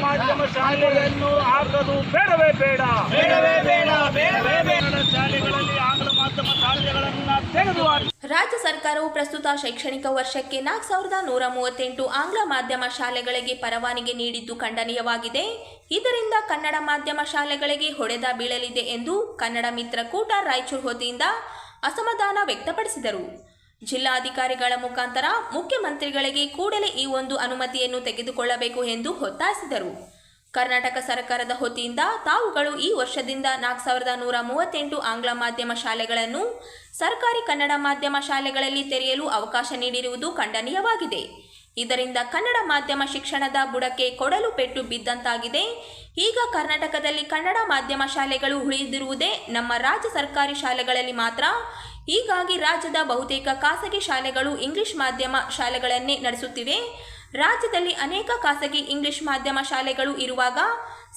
ಮಾಧ್ಯಮ ಶಾಲೆಯನ್ನು ಹಾಕಲು ಬೇಡವೇ ಬೇಡ, ಕನ್ನಡ ಶಾಲೆಗಳಲ್ಲಿ ಆಂಗ್ಲ ಮಾಧ್ಯಮ ಶಾಲೆಗಳನ್ನು ತೆಗೆದುಹಾಕಿ. ರಾಜ್ಯ ಸರ್ಕಾರವು ಪ್ರಸ್ತುತ ಶೈಕ್ಷಣಿಕ ವರ್ಷಕ್ಕೆ 4138 ಆಂಗ್ಲ ಮಾಧ್ಯಮ ಶಾಲೆಗಳಿಗೆ ಪರವಾನಗಿ ನೀಡಿದ್ದು ಖಂಡನೀಯವಾಗಿದೆ. ಇದರಿಂದ ಕನ್ನಡ ಮಾಧ್ಯಮ ಶಾಲೆಗಳಿಗೆ ಹೊಡೆತ ಬೀಳಲಿದೆ ಎಂದು ಕನ್ನಡ ಮಿತ್ರಕೂಟ ರಾಯಚೂರು ವತಿಯಿಂದ ಅಸಮಾಧಾನ ವ್ಯಕ್ತಪಡಿಸಿದರು. ಜಿಲ್ಲಾಧಿಕಾರಿಗಳ ಮುಖಾಂತರ ಮುಖ್ಯಮಂತ್ರಿಗಳಿಗೆ ಕೂಡಲೇ ಈ ಒಂದು ಅನುಮತಿಯನ್ನು ತೆಗೆದುಕೊಳ್ಳಬೇಕು ಎಂದು ಒತ್ತಾಯಿಸಿದರು. ಕರ್ನಾಟಕ ಸರ್ಕಾರದ ವತಿಯಿಂದ ತಾವುಗಳು ಈ ವರ್ಷದಿಂದ 4138 ಆಂಗ್ಲ ಮಾಧ್ಯಮ ಶಾಲೆಗಳನ್ನು ಸರ್ಕಾರಿ ಕನ್ನಡ ಮಾಧ್ಯಮ ಶಾಲೆಗಳಲ್ಲಿ ತೆರೆಯಲು ಅವಕಾಶ ನೀಡಿರುವುದು ಖಂಡನೀಯವಾಗಿದೆ. ಇದರಿಂದ ಕನ್ನಡ ಮಾಧ್ಯಮ ಶಿಕ್ಷಣದ ಬುಡಕ್ಕೆ ಕೊಡಲು ಪೆಟ್ಟು ಬಿದ್ದಂತಾಗಿದೆ. ಈಗ ಕರ್ನಾಟಕದಲ್ಲಿ ಕನ್ನಡ ಮಾಧ್ಯಮ ಶಾಲೆಗಳು ಉಳಿದಿರುವುದೇ ನಮ್ಮ ರಾಜ್ಯ ಸರ್ಕಾರಿ ಶಾಲೆಗಳಲ್ಲಿ ಮಾತ್ರ. ಹೀಗಾಗಿ ರಾಜ್ಯದ ಬಹುತೇಕ ಖಾಸಗಿ ಶಾಲೆಗಳು ಇಂಗ್ಲಿಷ್ ಮಾಧ್ಯಮ ಶಾಲೆಗಳನ್ನೇ ನಡೆಸುತ್ತಿವೆ. ರಾಜ್ಯದಲ್ಲಿ ಅನೇಕ ಖಾಸಗಿ ಇಂಗ್ಲಿಷ್ ಮಾಧ್ಯಮ ಶಾಲೆಗಳು ಇರುವಾಗ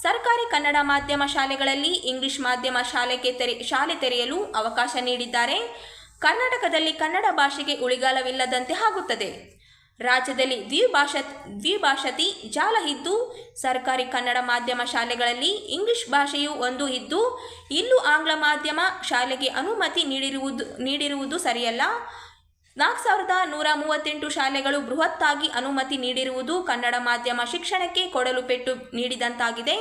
ಸರ್ಕಾರಿ ಕನ್ನಡ ಮಾಧ್ಯಮ ಶಾಲೆಗಳಲ್ಲಿ ಇಂಗ್ಲಿಷ್ ಮಾಧ್ಯಮ ಶಾಲೆ ತೆರೆಯಲು ಅವಕಾಶ ನೀಡಿದ್ದಾರೆ. ಕರ್ನಾಟಕದಲ್ಲಿ ಕನ್ನಡ ಭಾಷೆಗೆ ಉಳಿಗಾಲವಿಲ್ಲದಂತೆ ಆಗುತ್ತದೆ. ರಾಜ್ಯದಲ್ಲಿ ದ್ವಿಭಾಷತಿ ಜಾಲ ಇದ್ದು ಸರ್ಕಾರಿ ಕನ್ನಡ ಮಾಧ್ಯಮ ಶಾಲೆಗಳಲ್ಲಿ ಇಂಗ್ಲಿಷ್ ಭಾಷೆಯು ಒಂದು ಇದ್ದು ಇಲ್ಲೂ ಆಂಗ್ಲ ಮಾಧ್ಯಮ ಶಾಲೆಗೆ ಅನುಮತಿ ನೀಡಿರುವುದು ಸರಿಯಲ್ಲ. 4138 ಶಾಲೆಗಳು ಬೃಹತ್ತಾಗಿ ಅನುಮತಿ ನೀಡಿರುವುದು ಕನ್ನಡ ಮಾಧ್ಯಮ ಶಿಕ್ಷಣಕ್ಕೆ ಕೊಡಲು ಪೆಟ್ಟು ನೀಡಿದಂತಾಗಿದೆ.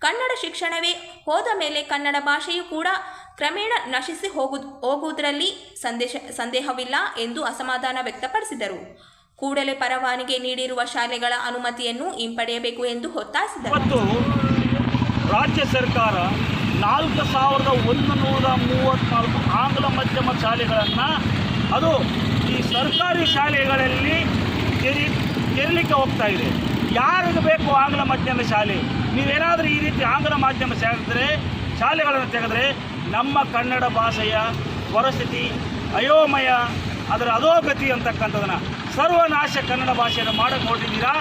ಕನ್ನಡ ಶಿಕ್ಷಣವೇ ಹೋದ ಮೇಲೆ ಕನ್ನಡ ಭಾಷೆಯು ಕೂಡ ಕ್ರಮೇಣ ನಶಿಸಿ ಹೋಗುವುದರಲ್ಲಿ ಸಂದೇಹವಿಲ್ಲ ಎಂದು ಅಸಮಾಧಾನ ವ್ಯಕ್ತಪಡಿಸಿದರು. ಕೂಡಲೇ ಪರವಾನಗಿ ನೀಡಿರುವ ಶಾಲೆಗಳ ಅನುಮತಿಯನ್ನು ಹಿಂಪಡೆಯಬೇಕು ಎಂದು ಒತ್ತಾಯಿಸಿದರು. ರಾಜ್ಯ ಸರ್ಕಾರ 4134 ಆಂಗ್ಲ ಮಾಧ್ಯಮ ಶಾಲೆಗಳನ್ನು ಅದು ಈ ಸರ್ಕಾರಿ ಶಾಲೆಗಳಲ್ಲಿ ತೆರಲಿಕ್ಕೆ ಹೋಗ್ತಾ ಇದೆ. ಯಾರಿಗೆ ಬೇಕು ಆಂಗ್ಲ ಮಾಧ್ಯಮ ಶಾಲೆ? ನೀವೇನಾದರೂ ಈ ರೀತಿ ಆಂಗ್ಲ ಮಾಧ್ಯಮ ಶಾಲೆಗಳನ್ನು ತೆಗೆದರೆ ನಮ್ಮ ಕನ್ನಡ ಭಾಷೆಯ ಪರಿಸ್ಥಿತಿ ಅಯೋಮಯ, ಅದರ ಅಧೋಗತಿ ಅಂತಕ್ಕಂಥದ್ದನ್ನು ಸರ್ವನಾಶ ಕನ್ನಡ ಭಾಷೆಯನ್ನು ಮಾಡಕ್ಕೆ ಹೊರಟಿದ್ದೀರಾ.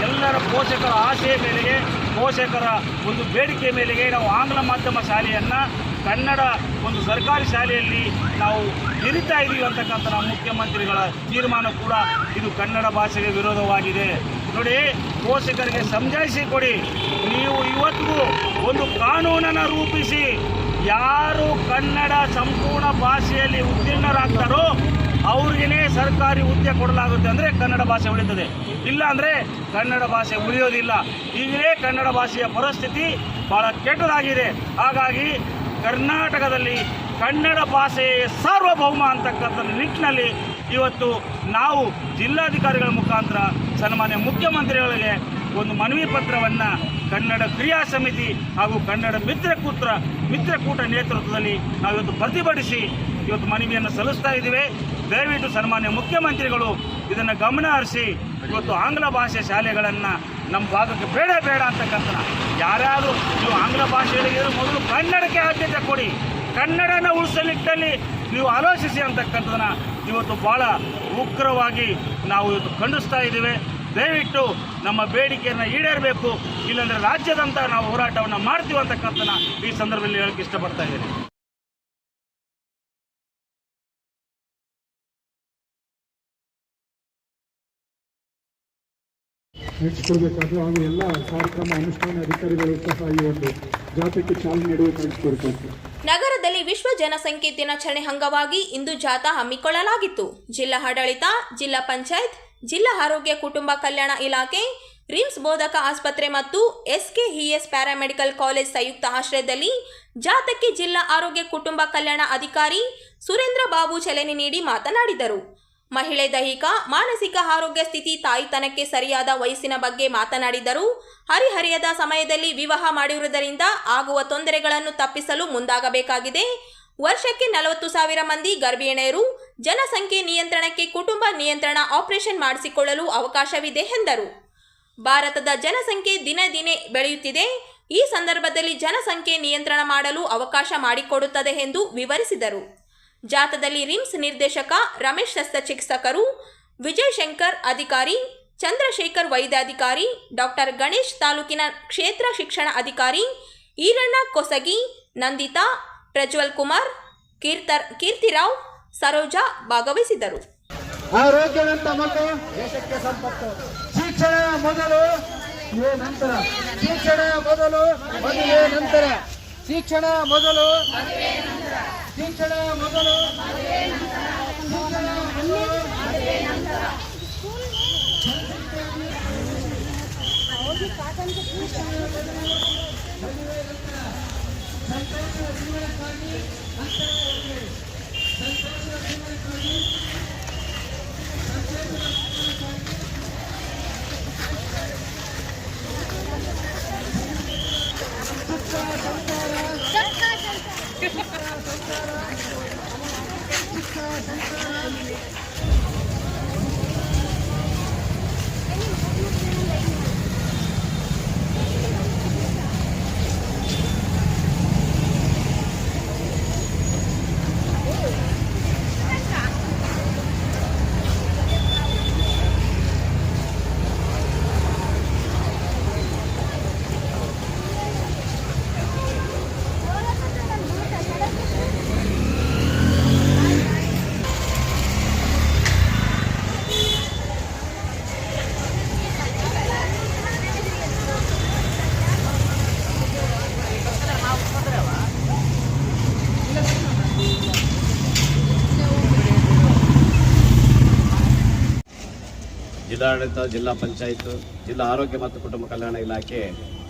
ಎಲ್ಲರ ಪೋಷಕರ ಆಸೆಯ ಮೇಲೆಗೆ, ಪೋಷಕರ ಒಂದು ಬೇಡಿಕೆ ಮೇಲೆಗೆ ನಾವು ಆಂಗ್ಲ ಮಾಧ್ಯಮ ಶಾಲೆಯನ್ನು ಕನ್ನಡ ಒಂದು ಸರ್ಕಾರಿ ಶಾಲೆಯಲ್ಲಿ ನಾವು ಇರಿತಾ ಇದ್ದೀವಿ ಅಂತಕ್ಕಂಥ ನಮ್ಮ ಮುಖ್ಯಮಂತ್ರಿಗಳ ತೀರ್ಮಾನ ಕೂಡ ಇದು ಕನ್ನಡ ಭಾಷೆಗೆ ವಿರೋಧವಾಗಿದೆ. ನೋಡಿ, ಪೋಷಕರಿಗೆ ಸಮಜಾಯಿಸಿ ಕೊಡಿ. ನೀವು ಇವತ್ತಿಗೂ ಒಂದು ಕಾನೂನನ್ನು ರೂಪಿಸಿ ಯಾರು ಕನ್ನಡ ಸಂಪೂರ್ಣ ಭಾಷೆಯಲ್ಲಿ ಉತ್ತೀರ್ಣರಾಗ್ತಾರೋ ಅವ್ರಿಗೇ ಸರ್ಕಾರಿ ಹುದ್ದೆ ಕೊಡಲಾಗುತ್ತೆ. ಅಂದರೆ ಕನ್ನಡ ಭಾಷೆ ಉಳಿತದೆ, ಇಲ್ಲ ಅಂದರೆ ಕನ್ನಡ ಭಾಷೆ ಉಳಿಯೋದಿಲ್ಲ. ಈಗಲೇ ಕನ್ನಡ ಭಾಷೆಯ ಪರಿಸ್ಥಿತಿ ಭಾಳ ಕೆಟ್ಟದಾಗಿದೆ. ಹಾಗಾಗಿ ಕರ್ನಾಟಕದಲ್ಲಿ ಕನ್ನಡ ಭಾಷೆ ಸಾರ್ವಭೌಮ ಅಂತಕ್ಕಂಥ ನಿಟ್ಟಿನಲ್ಲಿ ಇವತ್ತು ನಾವು ಜಿಲ್ಲಾಧಿಕಾರಿಗಳ ಮುಖಾಂತರ ಸನ್ಮಾನ್ಯ ಮುಖ್ಯಮಂತ್ರಿಗಳಿಗೆ ಒಂದು ಮನವಿ ಪತ್ರವನ್ನು ಕನ್ನಡ ಕ್ರಿಯಾ ಸಮಿತಿ ಹಾಗೂ ಕನ್ನಡ ಮಿತ್ರಕೂಟ ನೇತೃತ್ವದಲ್ಲಿ ನಾವಿವತ್ತು ಪ್ರತಿಭಟಿಸಿ ಇವತ್ತು ಮನವಿಯನ್ನು ಸಲ್ಲಿಸ್ತಾ ಇದ್ದೀವಿ. ದಯವಿಟ್ಟು ಸನ್ಮಾನ್ಯ ಮುಖ್ಯಮಂತ್ರಿಗಳು ಇದನ್ನು ಗಮನ ಹರಿಸಿ ಇವತ್ತು ಆಂಗ್ಲ ಭಾಷೆ ಶಾಲೆಗಳನ್ನು ನಮ್ಮ ಭಾಗಕ್ಕೆ ಬೇಡ ಅಂತಕ್ಕಂಥ ಯಾರ್ಯಾರು ನೀವು ಆಂಗ್ಲ ಭಾಷೆಯಲ್ಲಿ ಮೊದಲು ಕನ್ನಡಕ್ಕೆ ಆದ್ಯತೆ ಕೊಡಿ, ಕನ್ನಡನ ಉಳಿಸಲಿಟ್ಟಲ್ಲಿ ನೀವು ಆಲೋಚಿಸಿ ಅಂತಕ್ಕಂಥದ್ದನ್ನು ಇವತ್ತು ಭಾಳ ಉಗ್ರವಾಗಿ ನಾವು ಇವತ್ತು ಖಂಡಿಸ್ತಾ ಇದ್ದೀವಿ. ದಯವಿಟ್ಟು ನಮ್ಮ ಬೇಡಿಕೆಯನ್ನು ಈಡೇರಬೇಕು, ಇಲ್ಲಾಂದರೆ ರಾಜ್ಯದಂತ ನಾವು ಹೋರಾಟವನ್ನು ಮಾಡ್ತೀವಿ ಅಂತಕ್ಕಂಥದ್ದನ್ನು ಈ ಸಂದರ್ಭದಲ್ಲಿ ಹೇಳಕ್ಕೆ ಇಷ್ಟಪಡ್ತಾ ಇದ್ದೀನಿ. ನಡೆಸಿಕೊಡ್ಬೇಕಾದ್ರೆ ಹಾಗೂ ಎಲ್ಲ ಕಾರ್ಯಕ್ರಮ ಅನುಷ್ಠಾನ ಅಧಿಕಾರಿಗಳು ಸಹ ಈ ಒಂದು ಜಾಥಾಕ್ಕೆ ಚಾಲನೆ ನೀಡಬೇಕಾಗಿ ಕೋರಬೇಕು. ನಗರದಲ್ಲಿ ವಿಶ್ವ ಜನಸಂಖ್ಯೆ ದಿನಾಚರಣೆ ಅಂಗವಾಗಿ ಇಂದು ಜಾಥಾ ಹಮ್ಮಿಕೊಳ್ಳಲಾಗಿತ್ತು. ಜಿಲ್ಲಾ ಆಡಳಿತ, ಜಿಲ್ಲಾ ಪಂಚಾಯತ್, ಜಿಲ್ಲಾ ಆರೋಗ್ಯ ಕುಟುಂಬ ಕಲ್ಯಾಣ ಇಲಾಖೆ, ರಿಮ್ಸ್ ಬೋಧಕ ಆಸ್ಪತ್ರೆ ಮತ್ತು SKES ಪ್ಯಾರಾಮೆಡಿಕಲ್ ಕಾಲೇಜ್ ಸಂಯುಕ್ತ ಆಶ್ರಯದಲ್ಲಿ ಜಾಥಾಕ್ಕೆ ಜಿಲ್ಲಾ ಆರೋಗ್ಯ ಕುಟುಂಬ ಕಲ್ಯಾಣ ಅಧಿಕಾರಿ ಸುರೇಂದ್ರ ಬಾಬು ಚಾಲನೆ ನೀಡಿ ಮಾತನಾಡಿದರು. ಮಹಿಳೆ ದೈಹಿಕ ಮಾನಸಿಕ ಆರೋಗ್ಯ ಸ್ಥಿತಿ, ತಾಯಿತನಕ್ಕೆ ಸರಿಯಾದ ವಯಸ್ಸಿನ ಬಗ್ಗೆ ಮಾತನಾಡಿದರು. ಹರಿಹರಿಯದ ಸಮಯದಲ್ಲಿ ವಿವಾಹ ಮಾಡಿರುವುದರಿಂದ ಆಗುವ ತೊಂದರೆಗಳನ್ನು ತಪ್ಪಿಸಲು ಮುಂದಾಗಬೇಕಾಗಿದೆ. ವರ್ಷಕ್ಕೆ 40,000 ಮಂದಿ ಗರ್ಭಿಣಿಯರು, ಜನಸಂಖ್ಯೆ ನಿಯಂತ್ರಣಕ್ಕೆ ಕುಟುಂಬ ನಿಯಂತ್ರಣ ಆಪರೇಷನ್ ಮಾಡಿಸಿಕೊಳ್ಳಲು ಅವಕಾಶವಿದೆ ಎಂದರು. ಭಾರತದ ಜನಸಂಖ್ಯೆ ದಿನೇ ಬೆಳೆಯುತ್ತಿದೆ. ಈ ಸಂದರ್ಭದಲ್ಲಿ ಜನಸಂಖ್ಯೆ ನಿಯಂತ್ರಣ ಮಾಡಲು ಅವಕಾಶ ಮಾಡಿಕೊಡುತ್ತದೆ ಎಂದು ವಿವರಿಸಿದರು. ಜಾಥಾದಲ್ಲಿ ರಿಮ್ಸ್ ನಿರ್ದೇಶಕ ರಮೇಶ್ ಶಸ್ತ್ರಚಿಕಿತ್ಸಕರು, ವಿಜಯ್ ಶಂಕರ್ ಅಧಿಕಾರಿ, ಚಂದ್ರಶೇಖರ್ ವೈದ್ಯಾಧಿಕಾರಿ, ಡಾಕ್ಟರ್ ಗಣೇಶ್ ತಾಲೂಕಿನ ಕ್ಷೇತ್ರ ಶಿಕ್ಷಣ ಅಧಿಕಾರಿ, ಈರಣ್ಣ ಕೊಸಗಿ, ನಂದಿತಾ, ಪ್ರಜ್ವಲ್ ಕುಮಾರ್, ಕೀರ್ತಿರಾವ್, ಸರೋಜಾ ಭಾಗವಹಿಸಿದರು. ಆರೋಗ್ಯವಂತ ಮಕ್ಕಳು ದೇಶಕ್ಕೆ ಸಂಪತ್ತು. ಶಿಕ್ಷಣ ಮೊದಲು, ಮದುವೆ ನಂತರ ಶಿಕ್ಷಣ ಮೊದಲು ಮದುವೆ ನಂತರ ಶಿಕ್ಷಣ ಮೊದಲು ಶಿಕ್ಷಣ ಮೊದಲು ಶಿಕ್ಷಣ ಮೊದಲು ಜಿಲ್ಲಾಡಳಿತ, ಜಿಲ್ಲಾ ಪಂಚಾಯತ್, ಜಿಲ್ಲಾ ಆರೋಗ್ಯ ಮತ್ತು ಕುಟುಂಬ ಕಲ್ಯಾಣ ಇಲಾಖೆ,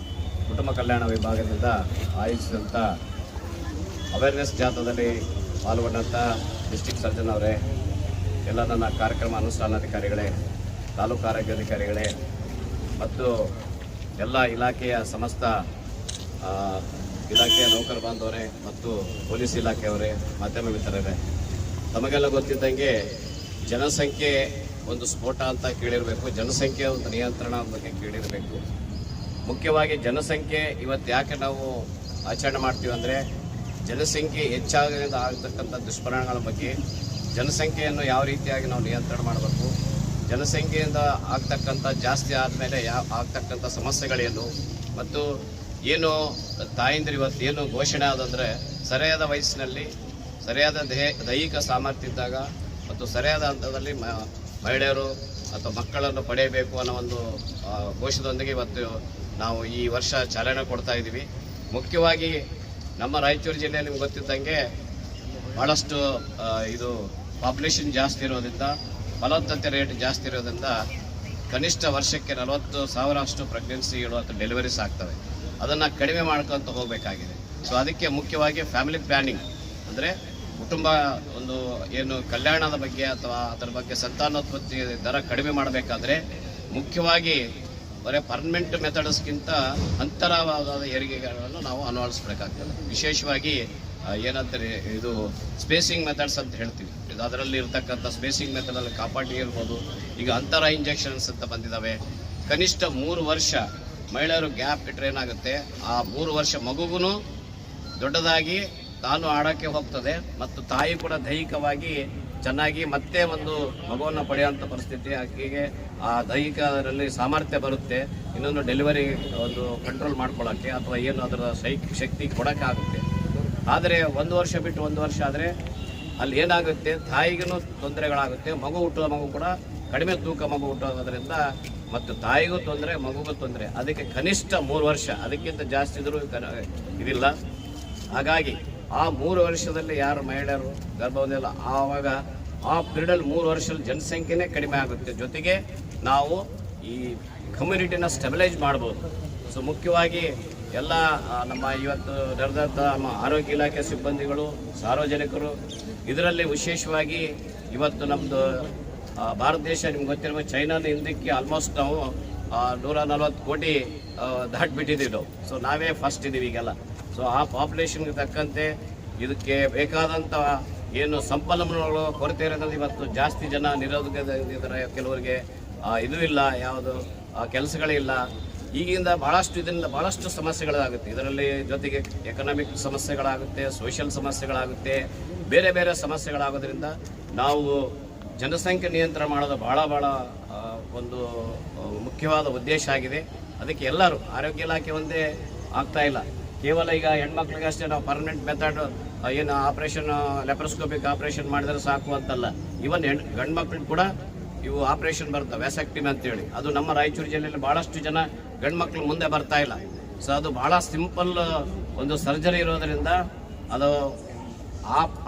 ಕುಟುಂಬ ಕಲ್ಯಾಣ ವಿಭಾಗದಿಂದ ಆಯೋಜಿಸಿದಂಥ ಅವೇರ್ನೆಸ್ ಜಾಥಾದಲ್ಲಿ ಪಾಲ್ಗೊಂಡಂಥ ಡಿಸ್ಟ್ರಿಕ್ಟ್ ಸರ್ಜನ್ ಅವರೇ, ಎಲ್ಲ ನನ್ನ ಕಾರ್ಯಕ್ರಮ ಅನುಷ್ಠಾನಾಧಿಕಾರಿಗಳೇ, ತಾಲೂಕು ಆರೋಗ್ಯಾಧಿಕಾರಿಗಳೇ ಮತ್ತು ಎಲ್ಲ ಇಲಾಖೆಯ ಸಮಸ್ತ ಇಲಾಖೆಯ ನೌಕರ ಬಾಂಧವರೇ ಮತ್ತು ಪೊಲೀಸ್ ಇಲಾಖೆಯವರೇ, ಮಾಧ್ಯಮ ಮಿತ್ರರೇ, ತಮಗೆಲ್ಲ ಗೊತ್ತಿದ್ದಂಗೆ ಜನಸಂಖ್ಯೆ ಒಂದು ಸ್ಫೋಟ ಅಂತ ಕೇಳಿರಬೇಕು, ಜನಸಂಖ್ಯೆ ಒಂದು ನಿಯಂತ್ರಣ ಬಗ್ಗೆ ಕೇಳಿರಬೇಕು. ಮುಖ್ಯವಾಗಿ ಜನಸಂಖ್ಯೆ ಇವತ್ತು ಯಾಕೆ ನಾವು ಆಚರಣೆ ಮಾಡ್ತೀವಿ ಅಂದರೆ, ಜನಸಂಖ್ಯೆ ಹೆಚ್ಚಾಗೋದ್ರಿಂದ ಆಗ್ತಕ್ಕಂಥ ದುಷ್ಪರಿಣಾಮಗಳ ಬಗ್ಗೆ, ಜನಸಂಖ್ಯೆಯನ್ನು ಯಾವ ರೀತಿಯಾಗಿ ನಾವು ನಿಯಂತ್ರಣ ಮಾಡಬೇಕು, ಜನಸಂಖ್ಯೆಯಿಂದ ಆಗ್ತಕ್ಕಂಥ ಜಾಸ್ತಿ ಆದಮೇಲೆ ಆಗ್ತಕ್ಕಂಥ ಸಮಸ್ಯೆಗಳೇನು, ಮತ್ತು ಏನು ತಾಯಂದಿರು ಇವತ್ತು ಏನು ಘೋಷಣೆ ಆದಂದರೆ ಸರಿಯಾದ ವಯಸ್ಸಿನಲ್ಲಿ ಸರಿಯಾದ ದೈಹಿಕ ಸಾಮರ್ಥ್ಯ ಇದ್ದಾಗ ಮತ್ತು ಸರಿಯಾದ ಹಂತದಲ್ಲಿ ಮಹಿಳೆಯರು ಅಥವಾ ಮಕ್ಕಳನ್ನು ಪಡೆಯಬೇಕು ಅನ್ನೋ ಒಂದು ಘೋಷದೊಂದಿಗೆ ಇವತ್ತು ನಾವು ಈ ವರ್ಷ ಚಾಲನೆ ಕೊಡ್ತಾ ಇದ್ದೀವಿ. ಮುಖ್ಯವಾಗಿ ನಮ್ಮ ರಾಯಚೂರು ಜಿಲ್ಲೆಯಲ್ಲಿ ನಿಮ್ಗೆ ಗೊತ್ತಿದ್ದಂಗೆ ಭಾಳಷ್ಟು ಇದು ಪಾಪ್ಯುಲೇಷನ್ ಜಾಸ್ತಿ ಇರೋದ್ರಿಂದ, ಫಲವತ್ತತೆ ರೇಟ್ ಜಾಸ್ತಿ ಇರೋದ್ರಿಂದ ಕನಿಷ್ಠ ವರ್ಷಕ್ಕೆ 40,000 ಅಷ್ಟು ಪ್ರೆಗ್ನೆನ್ಸಿಗಳು ಅಥವಾ ಡೆಲಿವರೀಸ್ ಆಗ್ತವೆ. ಅದನ್ನು ಕಡಿಮೆ ಮಾಡ್ಕೊತ ಹೋಗಬೇಕಾಗಿದೆ. ಸೊ ಅದಕ್ಕೆ ಮುಖ್ಯವಾಗಿ ಫ್ಯಾಮಿಲಿ ಪ್ಲ್ಯಾನಿಂಗ್ ಅಂದರೆ ಕುಟುಂಬ ಒಂದು ಏನು ಕಲ್ಯಾಣದ ಬಗ್ಗೆ ಅಥವಾ ಅದರ ಬಗ್ಗೆ ಸಂತಾನೋತ್ಪತ್ತಿ ದರ ಕಡಿಮೆ ಮಾಡಬೇಕಾದ್ರೆ ಮುಖ್ಯವಾಗಿ ಬರೀ ಪರ್ಮನೆಂಟ್ ಮೆಥಡ್ಸ್ಗಿಂತ ಅಂತರವಾದ ಹೆರಿಗೆಗಳನ್ನು ನಾವು ಅಳವಡಿಸ್ಬೇಕಾಗ್ತದೆ. ವಿಶೇಷವಾಗಿ ಏನಂತಾರೆ ಇದು ಸ್ಪೇಸಿಂಗ್ ಮೆಥಡ್ಸ್ ಅಂತ ಹೇಳ್ತೀವಿ. ಇದು ಅದರಲ್ಲಿ ಇರ್ತಕ್ಕಂಥ ಸ್ಪೇಸಿಂಗ್ ಮೆಥಡಲ್ಲಿ ಕಾಪಾಡಿ ಇರ್ಬೋದು. ಈಗ ಅಂತರ ಇಂಜೆಕ್ಷನ್ಸ್ ಅಂತ ಬಂದಿದ್ದಾವೆ. ಕನಿಷ್ಠ 3 ವರ್ಷ ಮಹಿಳೆಯರು ಗ್ಯಾಪ್ ಇಟ್ಟರೆ ಏನಾಗುತ್ತೆ, ಆ 3 ವರ್ಷ ಮಗುಗೂ ದೊಡ್ಡದಾಗಿ ತಾನು ಆಡೋಕ್ಕೆ ಹೋಗ್ತದೆ ಮತ್ತು ತಾಯಿ ಕೂಡ ದೈಹಿಕವಾಗಿ ಚೆನ್ನಾಗಿ ಮತ್ತೆ ಒಂದು ಮಗುವನ್ನು ಪಡೆಯುವಂಥ ಪರಿಸ್ಥಿತಿ, ಆಕೆಗೆ ಆ ದೈಹಿಕದಲ್ಲಿ ಸಾಮರ್ಥ್ಯ ಬರುತ್ತೆ. ಇನ್ನೊಂದು ಡೆಲಿವರಿ ಒಂದು ಕಂಟ್ರೋಲ್ ಮಾಡ್ಕೊಳ್ಳೋಕ್ಕೆ ಅಥವಾ ಏನು ಅದರ ಶಕ್ತಿ ಕೊಡೋಕ್ಕಾಗುತ್ತೆ. ಆದರೆ 1 ವರ್ಷ ಬಿಟ್ಟು 1 ವರ್ಷ ಆದರೆ ಅಲ್ಲಿ ಏನಾಗುತ್ತೆ, ತಾಯಿಗೂ ತೊಂದರೆಗಳಾಗುತ್ತೆ. ಹುಟ್ಟುವ ಮಗು ಕೂಡ ಕಡಿಮೆ ತೂಕ ಮಗು ಹುಟ್ಟೋದ್ರಿಂದ ಮತ್ತು ತಾಯಿಗೂ ತೊಂದರೆ, ಮಗುಗೂ ತೊಂದರೆ. ಅದಕ್ಕೆ ಕನಿಷ್ಠ 3 ವರ್ಷ, ಅದಕ್ಕಿಂತ ಜಾಸ್ತಿ ಇದ್ರೂ ಇದಿಲ್ಲ. ಹಾಗಾಗಿ ಆ 3 ವರ್ಷದಲ್ಲಿ ಯಾರು ಮಹಿಳೆಯರು ಗರ್ಭ ಹೊಂದಿಲ್ಲ ಆವಾಗ ಆ ಪೀರಿಯಡಲ್ಲಿ 3 ವರ್ಷದಲ್ಲಿ ಜನಸಂಖ್ಯೆನೇ ಕಡಿಮೆ ಆಗುತ್ತೆ. ಜೊತೆಗೆ ನಾವು ಈ ಕಮ್ಯುನಿಟಿನ ಸ್ಟೆಬಿಲೈಸ್ ಮಾಡ್ಬೋದು. ಸೊ ಮುಖ್ಯವಾಗಿ ಎಲ್ಲ ನಮ್ಮ ಇವತ್ತು ನಡೆದಂಥ ನಮ್ಮ ಆರೋಗ್ಯ ಇಲಾಖೆ ಸಿಬ್ಬಂದಿಗಳು, ಸಾರ್ವಜನಿಕರು, ಇದರಲ್ಲಿ ವಿಶೇಷವಾಗಿ ಇವತ್ತು ನಮ್ಮದು ಭಾರತ ದೇಶ ನಿಮ್ಗೆ ಗೊತ್ತಿರ್ಬೋದು, ಚೈನಾದ ಹಿಂದಕ್ಕೆ ಆಲ್ಮೋಸ್ಟ್ ನಾವು 140 ಕೋಟಿ ದಾಟಿಬಿಟ್ಟಿದ್ದೀವಿ ನಾವು. ಸೊ ನಾವೇ ಫಸ್ಟ್ ಇದ್ದೀವಿ ಈಗೆಲ್ಲ. ಸೊ ಆ ಪಾಪ್ಯುಲೇಷನ್ಗೆ ತಕ್ಕಂತೆ ಇದಕ್ಕೆ ಬೇಕಾದಂಥ ಏನು ಸಂಪನ್ಮೂಲಗಳು ಕೊರತೆ ಇರೋದ್ರಿಂದ ಇವತ್ತು ಜಾಸ್ತಿ ಜನ ನಿರೋಧಕರಿದ್ದಾರೆ. ಕೆಲವರಿಗೆ ಇದು ಇಲ್ಲ, ಯಾವುದು ಕೆಲಸಗಳಿಲ್ಲ. ಈಗಿಂದ ಇದರಿಂದ ಭಾಳಷ್ಟು ಸಮಸ್ಯೆಗಳಾಗುತ್ತೆ. ಇದರಲ್ಲಿ ಜೊತೆಗೆ ಎಕನಾಮಿಕ್ ಸಮಸ್ಯೆಗಳಾಗುತ್ತೆ, ಸೋಷಿಯಲ್ ಸಮಸ್ಯೆಗಳಾಗುತ್ತೆ, ಬೇರೆ ಬೇರೆ ಸಮಸ್ಯೆಗಳಾಗೋದ್ರಿಂದ ನಾವು ಜನಸಂಖ್ಯೆ ನಿಯಂತ್ರಣ ಮಾಡೋದು ಭಾಳ ಒಂದು ಮುಖ್ಯವಾದ ಉದ್ದೇಶ ಆಗಿದೆ. ಅದಕ್ಕೆ ಎಲ್ಲರೂ ಆರೋಗ್ಯ ಇಲಾಖೆ ಒಂದೇ ಆಗ್ತಾ ಇಲ್ಲ. ಕೇವಲ ಈಗ ಹೆಣ್ಮಕ್ಳಿಗಷ್ಟೇ ನಾವು ಪರ್ಮನೆಂಟ್ ಮೆಥಡ್ ಏನು ಆಪ್ರೇಷನ್ ಲೆಪ್ರೋಸ್ಕೋಪಿಕ್ ಆಪ್ರೇಷನ್ ಮಾಡಿದ್ರೆ ಸಾಕು ಅಂತಲ್ಲ. ಇವನ್ ಗಂಡು ಮಕ್ಳಿಗೆ ಕೂಡ ಇವು ಆಪರೇಷನ್ ಬರುತ್ತೆ ವ್ಯಾಸಕ್ಟಿಮಿ ಅಂತೇಳಿ. ಅದು ನಮ್ಮ ರಾಯಚೂರು ಜಿಲ್ಲೆಯಲ್ಲಿ ಭಾಳಷ್ಟು ಜನ ಗಂಡು ಮಕ್ಕಳು ಮುಂದೆ ಬರ್ತಾ ಇಲ್ಲ. ಸೊ ಅದು ಭಾಳ ಸಿಂಪಲ್ ಒಂದು ಸರ್ಜರಿ ಇರೋದರಿಂದ ಅದು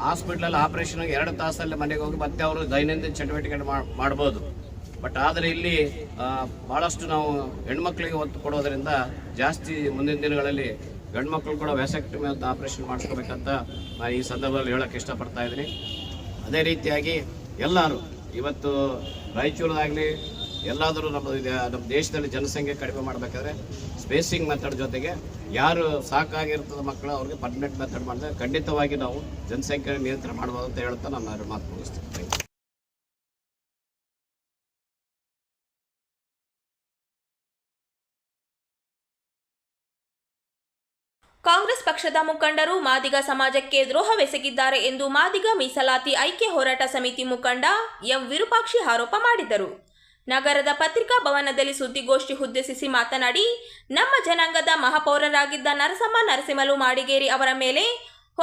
ಹಾಸ್ಪಿಟ್ಲಲ್ಲಿ ಆಪರೇಷನ್ 2 ತಾಸಲ್ಲಿ ಮನೆಗೆ ಹೋಗಿ ಮತ್ತೆ ಅವರು ದೈನಂದಿನ ಚಟುವಟಿಕೆ ಮಾಡ್ಬೋದು. ಬಟ್ ಆದರೆ ಇಲ್ಲಿ ಭಾಳಷ್ಟು ನಾವು ಹೆಣ್ಮಕ್ಳಿಗೆ ಒತ್ತು ಕೊಡೋದರಿಂದ ಜಾಸ್ತಿ ಮುಂದಿನ ದಿನಗಳಲ್ಲಿ ಗಂಡು ಮಕ್ಕಳು ಕೂಡ ವ್ಯಾಸಕ್ಟಿಮಿ ಅಂತ ಆಪರೇಷನ್ ಮಾಡಿಸ್ಕೋಬೇಕಂತ ನಾನು ಈ ಸಂದರ್ಭದಲ್ಲಿ ಹೇಳೋಕ್ಕೆ ಇಷ್ಟಪಡ್ತಾ ಇದ್ದೀನಿ. ಅದೇ ರೀತಿಯಾಗಿ ಎಲ್ಲರೂ ಇವತ್ತು ರಾಯಚೂರದಾಗಲಿ ಎಲ್ಲಾದರೂ ನಮ್ಮ ದೇಶದಲ್ಲಿ ಜನಸಂಖ್ಯೆ ಕಡಿಮೆ ಮಾಡಬೇಕಾದ್ರೆ ಸ್ಪೇಸಿಂಗ್ ಮೆಥಡ್ ಜೊತೆಗೆ ಯಾರು ಸಾಕಾಗಿರ್ತದ ಮಕ್ಕಳು ಅವ್ರಿಗೆ ಪರ್ಮನೆಂಟ್ ಮೆಥಡ್ ಮಾಡಿದ್ರೆ ಖಂಡಿತವಾಗಿ ನಾವು ಜನಸಂಖ್ಯೆ ನಿಯಂತ್ರಣ ಮಾಡ್ಬೋದು ಅಂತ ಹೇಳ್ತಾ ನಾನು ಮಾತು ಮುಗಿಸ್ತೀನಿ. ಕಾಂಗ್ರೆಸ್ ಪಕ್ಷದ ಮುಖಂಡರು ಮಾದಿಗ ಸಮಾಜಕ್ಕೆ ದ್ರೋಹವೆಸಗಿದ್ದಾರೆ ಎಂದು ಮಾದಿಗ ಮೀಸಲಾತಿ ಐಕ್ಯ ಹೋರಾಟ ಸಮಿತಿ ಮುಖಂಡ ಎಂ ವಿರೂಪಾಕ್ಷಿ ಆರೋಪ ಮಾಡಿದರು. ನಗರದ ಪತ್ರಿಕಾ ಭವನದಲ್ಲಿ ಸುದ್ದಿಗೋಷ್ಠಿ ಉದ್ದೇಶಿಸಿ ಮಾತನಾಡಿ, ನಮ್ಮ ಜನಾಂಗದ ಮಹಾಪೌರರಾಗಿದ್ದ ನರಸಿಂಹಲು ಮಾಡಿಗೇರಿ ಅವರ ಮೇಲೆ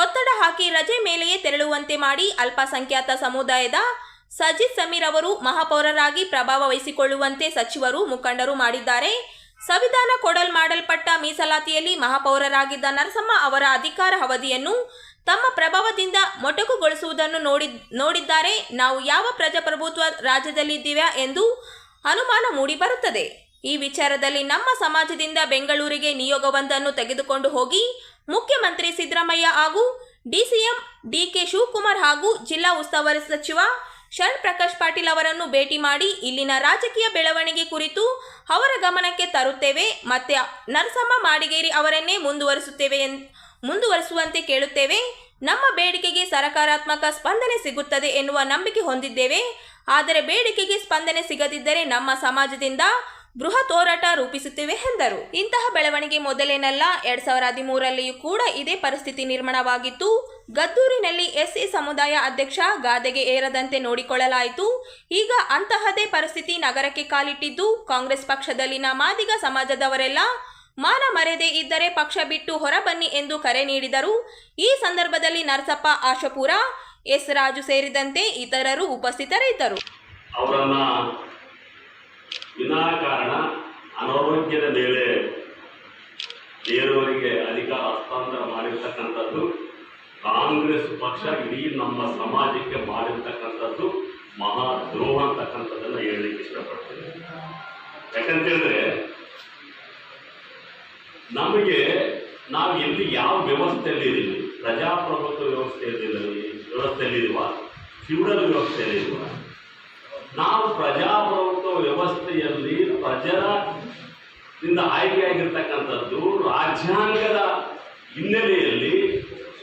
ಒತ್ತಡ ಹಾಕಿ ರಜೆ ಮೇಲೆಯೇ ತೆರಳುವಂತೆ ಮಾಡಿ ಅಲ್ಪಸಂಖ್ಯಾತ ಸಮುದಾಯದ ಸಜಿದ್ ಸಮೀರ್ ಅವರು ಮಹಾಪೌರರಾಗಿ ಪ್ರಭಾವ ವಹಿಸಿಕೊಳ್ಳುವಂತೆ ಸಚಿವರು ಮುಖಂಡರು ಮಾಡಿದ್ದಾರೆ. ಸಂವಿಧಾನ ಮಾಡಲ್ಪಟ್ಟ ಮೀಸಲಾತಿಯಲ್ಲಿ ಮಹಾಪೌರರಾಗಿದ್ದ ನರಸಮ್ಮ ಅವರ ಅಧಿಕಾರ ಅವಧಿಯನ್ನು ತಮ್ಮ ಪ್ರಭಾವದಿಂದ ಮೊಟಕುಗೊಳಿಸುವುದನ್ನು ನೋಡಿದ್ದಾರೆ. ನಾವು ಯಾವ ಪ್ರಜಾಪ್ರಭುತ್ವ ರಾಜ್ಯದಲ್ಲಿದ್ದೀವ್ಯಾ ಎಂದು ಅನುಮಾನ ಮೂಡಿಬರುತ್ತದೆ. ಈ ವಿಚಾರದಲ್ಲಿ ನಮ್ಮ ಸಮಾಜದಿಂದ ಬೆಂಗಳೂರಿಗೆ ನಿಯೋಗವೊಂದನ್ನು ತೆಗೆದುಕೊಂಡು ಹೋಗಿ ಮುಖ್ಯಮಂತ್ರಿ ಸಿದ್ದರಾಮಯ್ಯ ಹಾಗೂ ಡಿಸಿಎಂ ಡಿಕೆ ಶಿವಕುಮಾರ್ ಹಾಗೂ ಜಿಲ್ಲಾ ಉಸ್ತುವಾರಿ ಸಚಿವ ಶರಣ್ ಪ್ರಕಾಶ್ ಪಾಟೀಲ್ ಅವರನ್ನು ಭೇಟಿ ಮಾಡಿ ಇಲ್ಲಿನ ರಾಜಕೀಯ ಬೆಳವಣಿಗೆ ಕುರಿತು ಅವರ ಗಮನಕ್ಕೆ ತರುತ್ತೇವೆ. ಮತ್ತೆ ನರಸಮ್ಮ ಮಾಡಿಗೇರಿ ಅವರನ್ನೇ ಮುಂದುವರಿಸುವಂತೆ ಕೇಳುತ್ತೇವೆ. ನಮ್ಮ ಬೇಡಿಕೆಗೆ ಸಕಾರಾತ್ಮಕ ಸ್ಪಂದನೆ ಸಿಗುತ್ತದೆ ಎನ್ನುವ ನಂಬಿಕೆ ಹೊಂದಿದ್ದೇವೆ. ಆದರೆ ಬೇಡಿಕೆಗೆ ಸ್ಪಂದನೆ ಸಿಗದಿದ್ದರೆ ನಮ್ಮ ಸಮಾಜದಿಂದ ಬೃಹತ್ ಹೋರಾಟ ರೂಪಿಸುತ್ತೇವೆ ಎಂದರು. ಇಂತಹ ಬೆಳವಣಿಗೆ ಮೊದಲೇನಲ್ಲ, 2013ರಲ್ಲಿಯೂ ಕೂಡ ಇದೇ ಪರಿಸ್ಥಿತಿ ನಿರ್ಮಾಣವಾಗಿತ್ತು. ಗದ್ದೂರಿನಲ್ಲಿ ಎಸ್ಸಿ ಸಮುದಾಯ ಅಧ್ಯಕ್ಷ ಗಾದೆಗೆ ಏರದಂತೆ ನೋಡಿಕೊಳ್ಳಲಾಯಿತು. ಈಗ ಅಂತಹದೇ ಪರಿಸ್ಥಿತಿ ನಗರಕ್ಕೆ ಕಾಲಿಟ್ಟಿದ್ದು, ಕಾಂಗ್ರೆಸ್ ಪಕ್ಷದಲ್ಲಿನ ಮಾದಿಗ ಸಮಾಜದವರೆಲ್ಲ ಮಾನ ಮರ್ಯಾದೆ ಇದ್ದರೆ ಪಕ್ಷ ಬಿಟ್ಟು ಹೊರಬನ್ನಿ ಎಂದು ಕರೆ ನೀಡಿದರು. ಈ ಸಂದರ್ಭದಲ್ಲಿ ನರಸಪ್ಪ ಆಶಪುರ, ಎಸ್ ರಾಜು ಸೇರಿದಂತೆ ಇತರರು ಉಪಸ್ಥಿತರಿದ್ದರು. ಅವರನ್ನ ವಿನಾಕಾರಣ ಅನಾರೋಗ್ಯದ ಮೇಲೆ ಬೇರೆಯವರಿಗೆ ಅಧಿಕಾರ ಹಸ್ತಾಂತರ ಮಾಡಿರ್ತಕ್ಕಂಥದ್ದು ಕಾಂಗ್ರೆಸ್ ಪಕ್ಷ ಇಡೀ ನಮ್ಮ ಸಮಾಜಕ್ಕೆ ಮಾಡಿರ್ತಕ್ಕಂಥದ್ದು ಮಹಾ ದ್ರೋಹ ಅಂತಕ್ಕಂಥದ್ದನ್ನು ಹೇಳಲಿಕ್ಕೆ ಇಷ್ಟಪಡ್ತೇನೆ. ಯಾಕಂತೇಳಿದ್ರೆ ನಮಗೆ ನಾವು ಎಲ್ಲಿ ಯಾವ ವ್ಯವಸ್ಥೆಯಲ್ಲಿದ್ದೀವಿ, ಪ್ರಜಾಪ್ರಭುತ್ವ ವ್ಯವಸ್ಥೆಯಲ್ಲಿರುವ ಫ್ಯೂಡಲ್ ವ್ಯವಸ್ಥೆಯಲ್ಲಿರುವ ನಾವು ಪ್ರಜಾಪ್ರಭುತ್ವ ವ್ಯವಸ್ಥೆಯಲ್ಲಿ ಪ್ರಜರಿಂದ ಆಯ್ಕೆಯಾಗಿರ್ತಕ್ಕಂಥದ್ದು ರಾಜ್ಯಾಂಗದ ಹಿನ್ನೆಲೆಯಲ್ಲಿ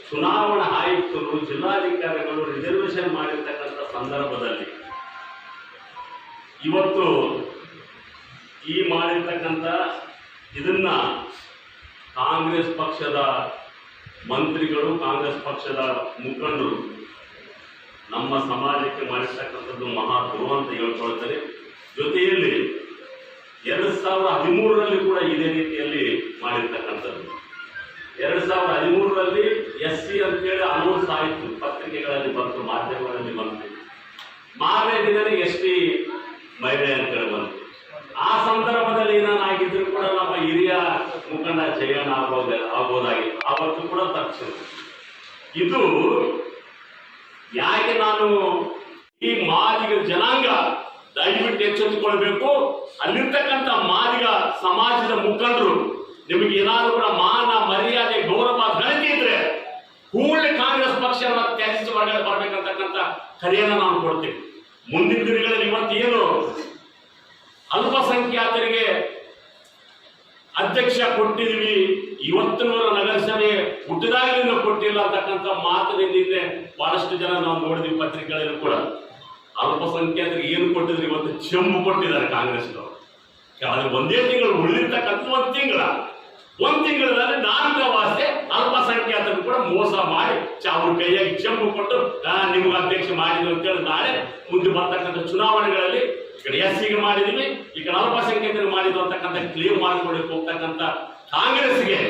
ಚುನಾವಣಾ ಆಯುಕ್ತರು ಜಿಲ್ಲಾಧಿಕಾರಿಗಳು ರಿಸರ್ವೇಷನ್ ಮಾಡಿರ್ತಕ್ಕಂಥ ಸಂದರ್ಭದಲ್ಲಿ ಇವತ್ತು ಈ ಮಾಡಿರ್ತಕ್ಕಂಥ ಇದನ್ನ ಕಾಂಗ್ರೆಸ್ ಪಕ್ಷದ ಮಂತ್ರಿಗಳು, ಕಾಂಗ್ರೆಸ್ ಪಕ್ಷದ ಮುಖಂಡರು ನಮ್ಮ ಸಮಾಜಕ್ಕೆ ಮಾಡಿರ್ತಕ್ಕಂಥದ್ದು ಮಹಾ ದ್ರೋಹ ಅಂತ ಹೇಳ್ಕೊಳ್ತಾರೆ. ಜೊತೆಯಲ್ಲಿ 2013ರಲ್ಲಿ ಕೂಡ ಇದೇ ರೀತಿಯಲ್ಲಿ ಮಾಡಿರ್ತಕ್ಕಂಥದ್ದು. 2013ರಲ್ಲಿ SC ಅಂತೇಳಿ ಅನೌನ್ಸ್ ಆಯಿತು, ಪತ್ರಿಕೆಗಳಲ್ಲಿ ಬಂತು, ಮಾಧ್ಯಮಗಳಲ್ಲಿ ಬಂತು. ಮಾರನೇ ದಿನನೇ ST ಮಹಿಳೆ ಅಂತೇಳಿ ಬಂತು. ಆ ಸಂದರ್ಭದಲ್ಲಿ ಏನಾಗಿದ್ರು ಕೂಡ ನಮ್ಮ ಹಿರಿಯ ಮುಖಂಡ ಜಯಣ್ಣ ಆಗ್ಬೋದಾಗಿತ್ತು. ಆವತ್ತು ಕೂಡ ತಕ್ಷಣ ಇದು ಯಾಕೆ ನಾನು ಈ ಮಾದಿಗ ಜನಾಂಗ ದಯವಿಟ್ಟು ಎಚ್ಚೆತ್ತುಕೊಳ್ಬೇಕು. ಅಲ್ಲಿರ್ತಕ್ಕಂಥ ಮಾದಿಗ ಸಮಾಜದ ಮುಖಂಡರು ನಿಮಗೆ ಏನಾದರೂ ಕೂಡ ಮಾನ ಮರ್ಯಾದೆ ಗೌರವ ಗಳಿಕೆ ಇದ್ರೆ ಕೂಡಲೇ ಕಾಂಗ್ರೆಸ್ ಪಕ್ಷವನ್ನು ತ್ಯಜಿಸಿ ಹೊರಗಡೆ ಬರ್ಬೇಕಂತಕ್ಕಂಥ ಕರೆಯನ್ನು ನಾನು ಕೊಡ್ತೀನಿ. ಮುಂದಿನ ದಿನಗಳಲ್ಲಿ ಇವತ್ತೇನು ಅಲ್ಪಸಂಖ್ಯಾತರಿಗೆ ಅಧ್ಯಕ್ಷ ಕೊಟ್ಟಿದ್ದೀವಿ, ಇವತ್ತಿನವರ ನಗರಸಭೆ ಹುಟ್ಟಿದಾಗಲಿಂದ ಕೊಟ್ಟಿಲ್ಲ ಅಂತಕ್ಕಂಥ ಮಾತಿನಿಂದ ಬಹಳಷ್ಟು ಜನ ನಾವು ನೋಡಿದ್ವಿ ಪತ್ರಿಕೆಗಳಲ್ಲಿ ಕೂಡ. ಅಲ್ಪಸಂಖ್ಯಾತರಿಗೆ ಏನು ಕೊಟ್ಟಿದ್ರು, ಇವತ್ತು ಚೆಂಬು ಕೊಟ್ಟಿದ್ದಾರೆ ಕಾಂಗ್ರೆಸ್ನವರು. ಅದು ಒಂದೇ ತಿಂಗಳು ಉಳಿದಿರ್ತಕ್ಕಂಥ ಒಂದು ತಿಂಗಳಲ್ಲಿ 4 ವಾಸೆ ಅಲ್ಪಸಂಖ್ಯಾತರು ಕೂಡ ಮೋಸ ಮಾಡಿ ಅವ್ರ ಕೈಯಾಗಿ ಚೆಂಬು ಕೊಟ್ಟು ನಿಮ್ಗೆ ಅಧ್ಯಕ್ಷ ಮಾಡಿದ್ರು ಅಂತೇಳಿ ನಾಳೆ ಮುಂದೆ ಬರ್ತಕ್ಕಂಥ ಚುನಾವಣೆಗಳಲ್ಲಿ ಈ ಕಡೆ SCಗೆ ಮಾಡಿದ್ವಿ, ಈ ಕಡೆ ಅಲ್ಪಸಂಖ್ಯಾತರಿಗೆ ಮಾಡಿದ್ರು ಅಂತಕ್ಕಂಥ ಕ್ಲೇಮ್ ಮಾಡಿಕೊಳ್ಳಿಕ್ಕೆ ಹೋಗ್ತಕ್ಕಂಥ ಕಾಂಗ್ರೆಸ್ಗೆ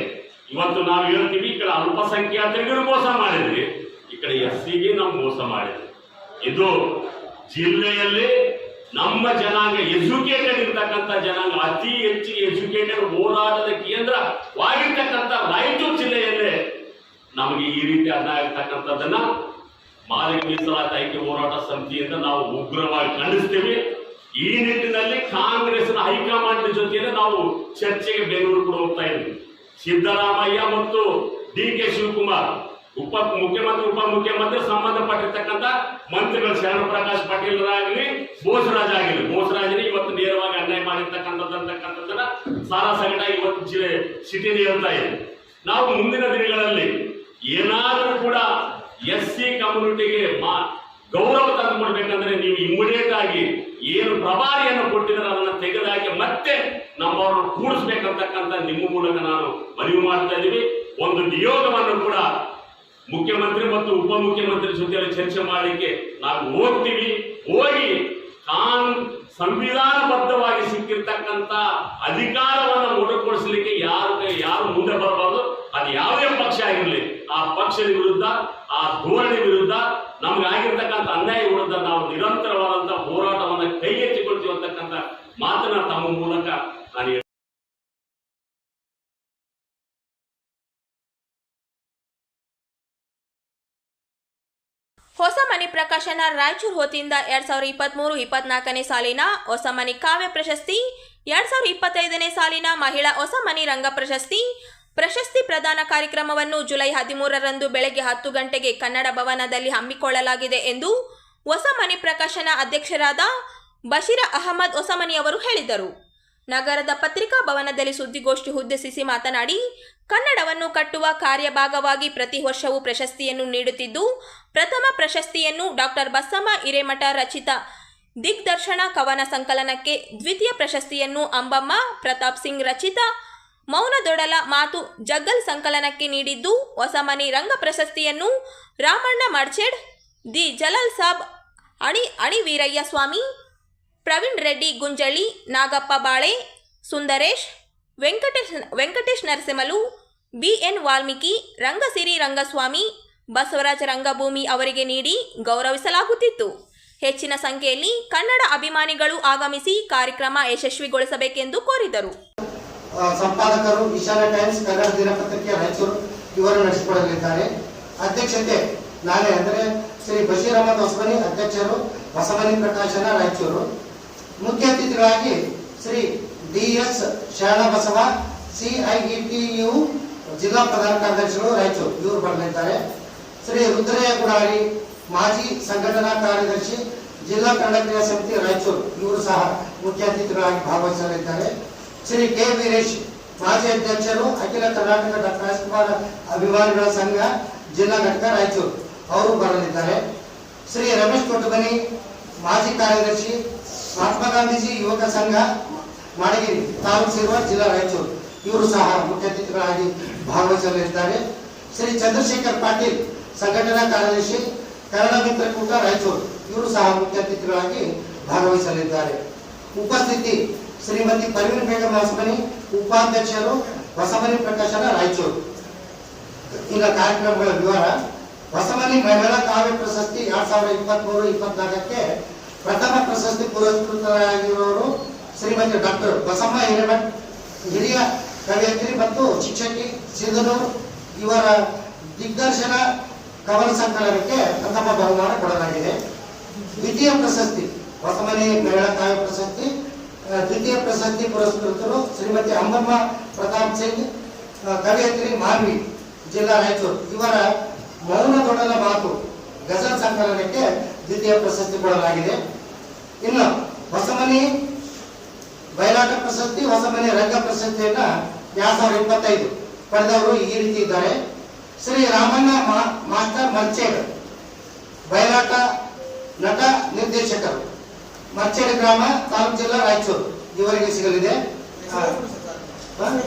ಇವತ್ತು ನಾವು ಹೇಳ್ತೀವಿ, ಈ ಕಡೆ ಅಲ್ಪಸಂಖ್ಯಾತರಿಗೂ ಮೋಸ ಮಾಡಿದ್ವಿ, ಈ ಕಡೆ SCಗೆ ನಾವು ಮೋಸ ಮಾಡಿದ್ವಿ. ಇದು ಜಿಲ್ಲೆಯಲ್ಲಿ ನಮ್ಮ ಜನಾಂಗ ಎಜುಕೇಟೆಡ್ ಇರ್ತಕ್ಕಂಥ ಜನಾಂಗ, ಅತಿ ಹೆಚ್ಚು ಎಜುಕೇಟೆಡ್ ಹೋರಾಟದ ಕೇಂದ್ರವಾಗಿರ್ತಕ್ಕಂಥ ರಾಯಚೂರು ಜಿಲ್ಲೆಯಲ್ಲೇ ನಮಗೆ ಈ ರೀತಿ ಅನ್ಯಾಯ ಆಗ್ತಕ್ಕಂಥದ್ದನ್ನ ಮಾದಿಗ ಮೀಸಲಾತಿ ಐಕ್ಯ ಹೋರಾಟ ಸಮಿತಿಯಿಂದ ನಾವು ಉಗ್ರವಾಗಿ ಖಂಡಿಸ್ತೀವಿ. ಈ ನಿಟ್ಟಿನಲ್ಲಿ ಕಾಂಗ್ರೆಸ್ನ ಹೈಕಮಾಂಡ್ ಜೊತೆಯಲ್ಲಿ ನಾವು ಚರ್ಚೆಗೆ ಬೆಂಗಳೂರು ಕೂಡ ಹೋಗ್ತಾ ಇದ್ವಿ. ಸಿದ್ದರಾಮಯ್ಯ ಮತ್ತು DK ಶಿವಕುಮಾರ್ ಮುಖ್ಯಮಂತ್ರಿ ಉಪಮುಖ್ಯಮಂತ್ರಿ ಸಂಬಂಧಪಟ್ಟಿರ್ತಕ್ಕಂಥ ಮಂತ್ರಿಗಳು ಶರಣಪ್ರಕಾಶ್ ಪಾಟೀಲ್ ಆಗಲಿ ಬೋಸರಾಜ್ ಆಗಲಿ, ಬೋಸರಾಜನಿಗೆ ಇವತ್ತು ನೇರವಾಗಿ ಅನ್ಯಾಯ ಮಾಡಿರ್ತಕ್ಕಂಥದ್ದನ್ನ ಸಾರಾ ಸಂಘಟ ಇವತ್ತು ಸಿಟಿಲಿ ಹೇಳ್ತಾ ಇದೆ. ನಾವು ಮುಂದಿನ ದಿನಗಳಲ್ಲಿ ಏನಾದರೂ ಕೂಡ SC ಕಮ್ಯುನಿಟಿಗೆ ಗೌರವ ತಂದು ಕೊಡ್ಬೇಕಂದ್ರೆ ನೀವು ಇಮಿಡಿಯೇಟ್ ಆಗಿ ಏನು ಪ್ರಭಾರಿಯನ್ನು ಕೊಟ್ಟಿದ್ರೆ ಅದನ್ನ ತೆಗೆದುಹಾಕಿ ಮತ್ತೆ ನಮ್ಮವ್ರನ್ನ ಕೂಡಿಸ್ಬೇಕಂತಕ್ಕಂಥ ನಿಮ್ಮ ಮೂಲಕ ನಾನು ಮನವಿ ಮಾಡ್ತಾ ಇದ್ದೀವಿ. ಒಂದು ನಿಯೋಗವನ್ನು ಕೂಡ ಮುಖ್ಯಮಂತ್ರಿ ಮತ್ತು ಉಪಮುಖ್ಯಮಂತ್ರಿ ಜೊತೆಯಲ್ಲಿ ಚರ್ಚೆ ಮಾಡಲಿಕ್ಕೆ ನಾವು ಹೋಗ್ತೀವಿ. ಹೋಗಿ ಸಂವಿಧಾನಬದ್ಧವಾಗಿ ಸಿಕ್ಕಿರ್ತಕ್ಕಂಥ ಅಧಿಕಾರವನ್ನು ಮೊಟಕುಗೊಳಿಸಲಿಕ್ಕೆ ಯಾರು ಮುಂದೆ ಬರಬಾರದು. ಅದು ಯಾವುದೇ ಪಕ್ಷ ಆಗಿರಲಿ, ಆ ಪಕ್ಷದ ವಿರುದ್ಧ, ಆ ಧೋರಣೆ ವಿರುದ್ಧ, ನಮ್ಗೆ ಆಗಿರ್ತಕ್ಕಂಥ ಅನ್ಯಾಯ ವಿರುದ್ಧ ನಾವು ನಿರಂತರವಾದಂತಹ ಹೋರಾಟವನ್ನು ಕೈಗೆತ್ತಿಕೊಳ್ತೀವಿ ಅಂತಕ್ಕಂಥ ಮಾತನ್ನ ತಮ್ಮ ಮೂಲಕ ನಾನು ಹೊಸ ಮನಿ ಪ್ರಕಾಶನ ರಾಯಚೂರು ಹೊತ್ತಿಯಿಂದ 2023-24ನೇ ಸಾಲಿನ ಹೊಸ ಮನಿ ಕಾವ್ಯ ಪ್ರಶಸ್ತಿ, 2025ನೇ ಸಾಲಿನ ಮಹಿಳಾ ಹೊಸ ಮನಿ ರಂಗ ಪ್ರಶಸ್ತಿ ಪ್ರದಾನ ಕಾರ್ಯಕ್ರಮವನ್ನು ಜುಲೈ 13ರಂದು ಬೆಳಗ್ಗೆ 10 ಗಂಟೆಗೆ ಕನ್ನಡ ಭವನದಲ್ಲಿ ಹಮ್ಮಿಕೊಳ್ಳಲಾಗಿದೆ ಎಂದು ಹೊಸ ಮನಿ ಪ್ರಕಾಶನ ಅಧ್ಯಕ್ಷರಾದ ಬಶೀರ ಅಹಮದ್ ಹೊಸಮನಿ ಅವರು ಹೇಳಿದರು. ನಗರದ ಪತ್ರಿಕಾ ಭವನದಲ್ಲಿ ಸುದ್ದಿಗೋಷ್ಠಿ ಉದ್ದೇಶಿಸಿ ಮಾತನಾಡಿ, ಕನ್ನಡವನ್ನು ಕಟ್ಟುವ ಕಾರ್ಯಭಾಗವಾಗಿ ಪ್ರತಿ ವರ್ಷವೂ ಪ್ರಶಸ್ತಿಯನ್ನು ನೀಡುತ್ತಿದ್ದು, ಪ್ರಥಮ ಪ್ರಶಸ್ತಿಯನ್ನು ಡಾಕ್ಟರ್ ಬಸಮ್ಮ ಹಿರೇಮಠ ರಚಿತ ದಿಗ್ದರ್ಶನ ಕವನ ಸಂಕಲನಕ್ಕೆ, ದ್ವಿತೀಯ ಪ್ರಶಸ್ತಿಯನ್ನು ಅಂಬಮ್ಮ ಪ್ರತಾಪ್ ಸಿಂಗ್ ರಚಿತ ಮೌನದೊಡಲ ಮಾತು ಜಗ್ಗಲ್ ಸಂಕಲನಕ್ಕೆ ನೀಡಿದ್ದು, ಹೊಸಮನಿ ರಂಗ ಪ್ರಶಸ್ತಿಯನ್ನು ರಾಮಣ್ಣ ಮಡ್ಚೇಡ್, ದಿ ಜಲಾಲ್ ಸಾಬ್ ಅಣಿ ವೀರಯ್ಯ ಸ್ವಾಮಿ, ಪ್ರವೀಣ್ ರೆಡ್ಡಿ ಗುಂಜಳ್ಳಿ, ನಾಗಪ್ಪ ಬಾಳೆ, ಸುಂದರೇಶ್, ವೆಂಕಟೇಶ್ ನರಸಿಂಹಲು, BN ವಾಲ್ಮೀಕಿ, ರಂಗಸಿರಿ ರಂಗಸ್ವಾಮಿ, ಬಸವರಾಜ ರಂಗಭೂಮಿ ಅವರಿಗೆ ನೀಡಿ ಗೌರವಿಸಲಾಗುತ್ತಿತ್ತು. ಹೆಚ್ಚಿನ ಸಂಖ್ಯೆಯಲ್ಲಿ ಕನ್ನಡ ಅಭಿಮಾನಿಗಳು ಆಗಮಿಸಿ ಕಾರ್ಯಕ್ರಮ ಯಶಸ್ವಿಗೊಳಿಸಬೇಕೆಂದು ಕೋರಿದರು. ಸಂಪಾದಕರು ಈಶಾನ್ಯ ಟೈಮ್ಸ್ ಕನ್ನಡ ದಿನಪತ್ರಿಕೆ ರಾಯಚೂರು ಇವರು ನಡೆಸಿಕೊಡಲಿದ್ದಾರೆ. ಅಧ್ಯಕ್ಷತೆ ನಾನೇ, ಅಂದರೆ ಶ್ರೀ ಬಶೀರ್ ಅಹಮದ್ ಹೊಸಮನಿ, ಅಧ್ಯಕ್ಷರು ಹೊಸಮನಿ ಪ್ರಕಾಶನ ರಾಯಚೂರು. ಮುಖ್ಯ ಅತಿಥಿಗಳಾಗಿ ಶ್ರೀ DS ಶರಣಬಸವ, CIETU ಜಿಲ್ಲಾ ಪ್ರಧಾನ ಕಾರ್ಯದರ್ಶಿಗಳು ರಾಯಚೂರು ಇವರು ಬರಲಿದ್ದಾರೆ. ಶ್ರೀ ರುದ್ರಯ್ಯ ಗುಡಾರಿ, ಮಾಜಿ ಸಂಘಟನಾ ಕಾರ್ಯದರ್ಶಿ, ಜಿಲ್ಲಾ ಕನ್ನಡ ಕ್ರಿಯಾ ಸಮಿತಿ ರಾಯಚೂರು ಇವರು ಸಹ ಮುಖ್ಯ ಅತಿಥಿಗಳಾಗಿ ಭಾಗವಹಿಸಲಿದ್ದಾರೆ. ಶ್ರೀ K ವೀರೇಶ್, ಮಾಜಿ ಅಧ್ಯಕ್ಷರು, ಅಖಿಲ ಕರ್ನಾಟಕ ಡಾಕ್ಟರ್ ರಾಜ್ಕುಮಾರ್ ಅಭಿಮಾನಿಗಳ ಸಂಘ ಜಿಲ್ಲಾ ಘಟಕ ರಾಯಚೂರು ಅವರು ಬರಲಿದ್ದಾರೆ. ಶ್ರೀ ರಮೇಶ್ ಕೊಟ್ಟಬನಿ, ಮಾಜಿ ಕಾರ್ಯದರ್ಶಿ, ಮಹಾತ್ಮ ಗಾಂಧೀಜಿ ಯುವಕ ಸಂಘ ಮಾಡಗಿರಿ ತಾಲೂಕು ಸೇರುವ ಜಿಲ್ಲಾ ರಾಯಚೂರು ಇವರು ಸಹ ಮುಖ್ಯ ಅತಿಥಿಗಳಾಗಿ ಭಾಗವಹಿಸಲಿದ್ದಾರೆ. ಶ್ರೀ ಚಂದ್ರಶೇಖರ್ ಪಾಟೀಲ್, ಸಂಘಟನಾ ಕಾರ್ಯದರ್ಶಿ, ಕನ್ನಡ ಮಿತ್ರಕೂಟ ರಾಯಚೂರು ಇವರು ಸಹ ಮುಖ್ಯ ಅತಿಥಿಗಳಾಗಿ ಭಾಗವಹಿಸಲಿದ್ದಾರೆ. ಉಪಸ್ಥಿತಿ ಶ್ರೀಮತಿ ಪರ್ವೀನ್ ಬೇಗಂ ಹೊಸಮನಿ, ಉಪಾಧ್ಯಕ್ಷರು ಹೊಸಮನಿ ಪ್ರಕಾಶನ ರಾಯಚೂರು. ಇನ್ನು ಕಾರ್ಯಕ್ರಮಗಳ ವಿವರ. ಹೊಸಮನಿ ಮಹಿಳಾ ಕಾವ್ಯ ಪ್ರಶಸ್ತಿ 2023-24ಕ್ಕೆ ಪ್ರಥಮ ಪ್ರಶಸ್ತಿ ಪುರಸ್ಕೃತರಾಗಿರುವವರು ಶ್ರೀಮತಿ ಡಾಕ್ಟರ್ ಬಸಮ್ಮ ಹಿರೇಮಠ್, ಹಿರಿಯ ಕವಯತ್ರಿ ಮತ್ತು ಶಿಕ್ಷಕಿ, ಸಿಂಧನೂರು. ಇವರ ದಿಗ್ದರ್ಶನ ಕವನ ಸಂಕಲನಕ್ಕೆ ಪ್ರಥಮ ಬಹುಮಾನ ಕೊಡಲಾಗಿದೆ. ದ್ವಿತೀಯ ಪ್ರಶಸ್ತಿ ಹೊಸಮನಿ ಮಹಿಳಾ ಕಾವ್ಯ ಪ್ರಶಸ್ತಿ, ದ್ವಿತೀಯ ಪ್ರಶಸ್ತಿ ಪುರಸ್ಕೃತರು ಶ್ರೀಮತಿ ಅಂಬಮ್ಮ ಪ್ರತಾಪ್ ಸಿಂಗ್, ಕವಯತ್ರಿ, ಮಾನ್ವಿ, ಜಿಲ್ಲಾ ರಾಯಚೂರು. ಇವರ ಮೌನದೊಡಲ ಮಾತು ಗಜಲ್ ಸಂಕಲನಕ್ಕೆ ದ್ವಿತೀಯ ಪ್ರಶಸ್ತಿ ಕೊಡಲಾಗಿದೆ. ಇನ್ನು ಹೊಸಮನಿ ಬಯಲಾಟ ಪ್ರಶಸ್ತಿ, ಹೊಸಮನಿ ರಂಗ ಪ್ರಶಸ್ತಿಯನ್ನ 2025 ಪಡೆದವರು ಈ ರೀತಿ ಇದ್ದಾರೆ. ಶ್ರೀ ರಾಮಣ್ಣ ಮಾಸ್ಟರ್ ಮರ್ಚೇಡ್, ಬಯಲಾಟ ನಟ ನಿರ್ದೇಶಕರು, ಮರ್ಚೇಡ್ ಗ್ರಾಮ, ತಾಲೂಕು ಜಿಲ್ಲಾ ರಾಯಚೂರು ಇವರಿಗೆ ಸಿಗಲಿದೆ.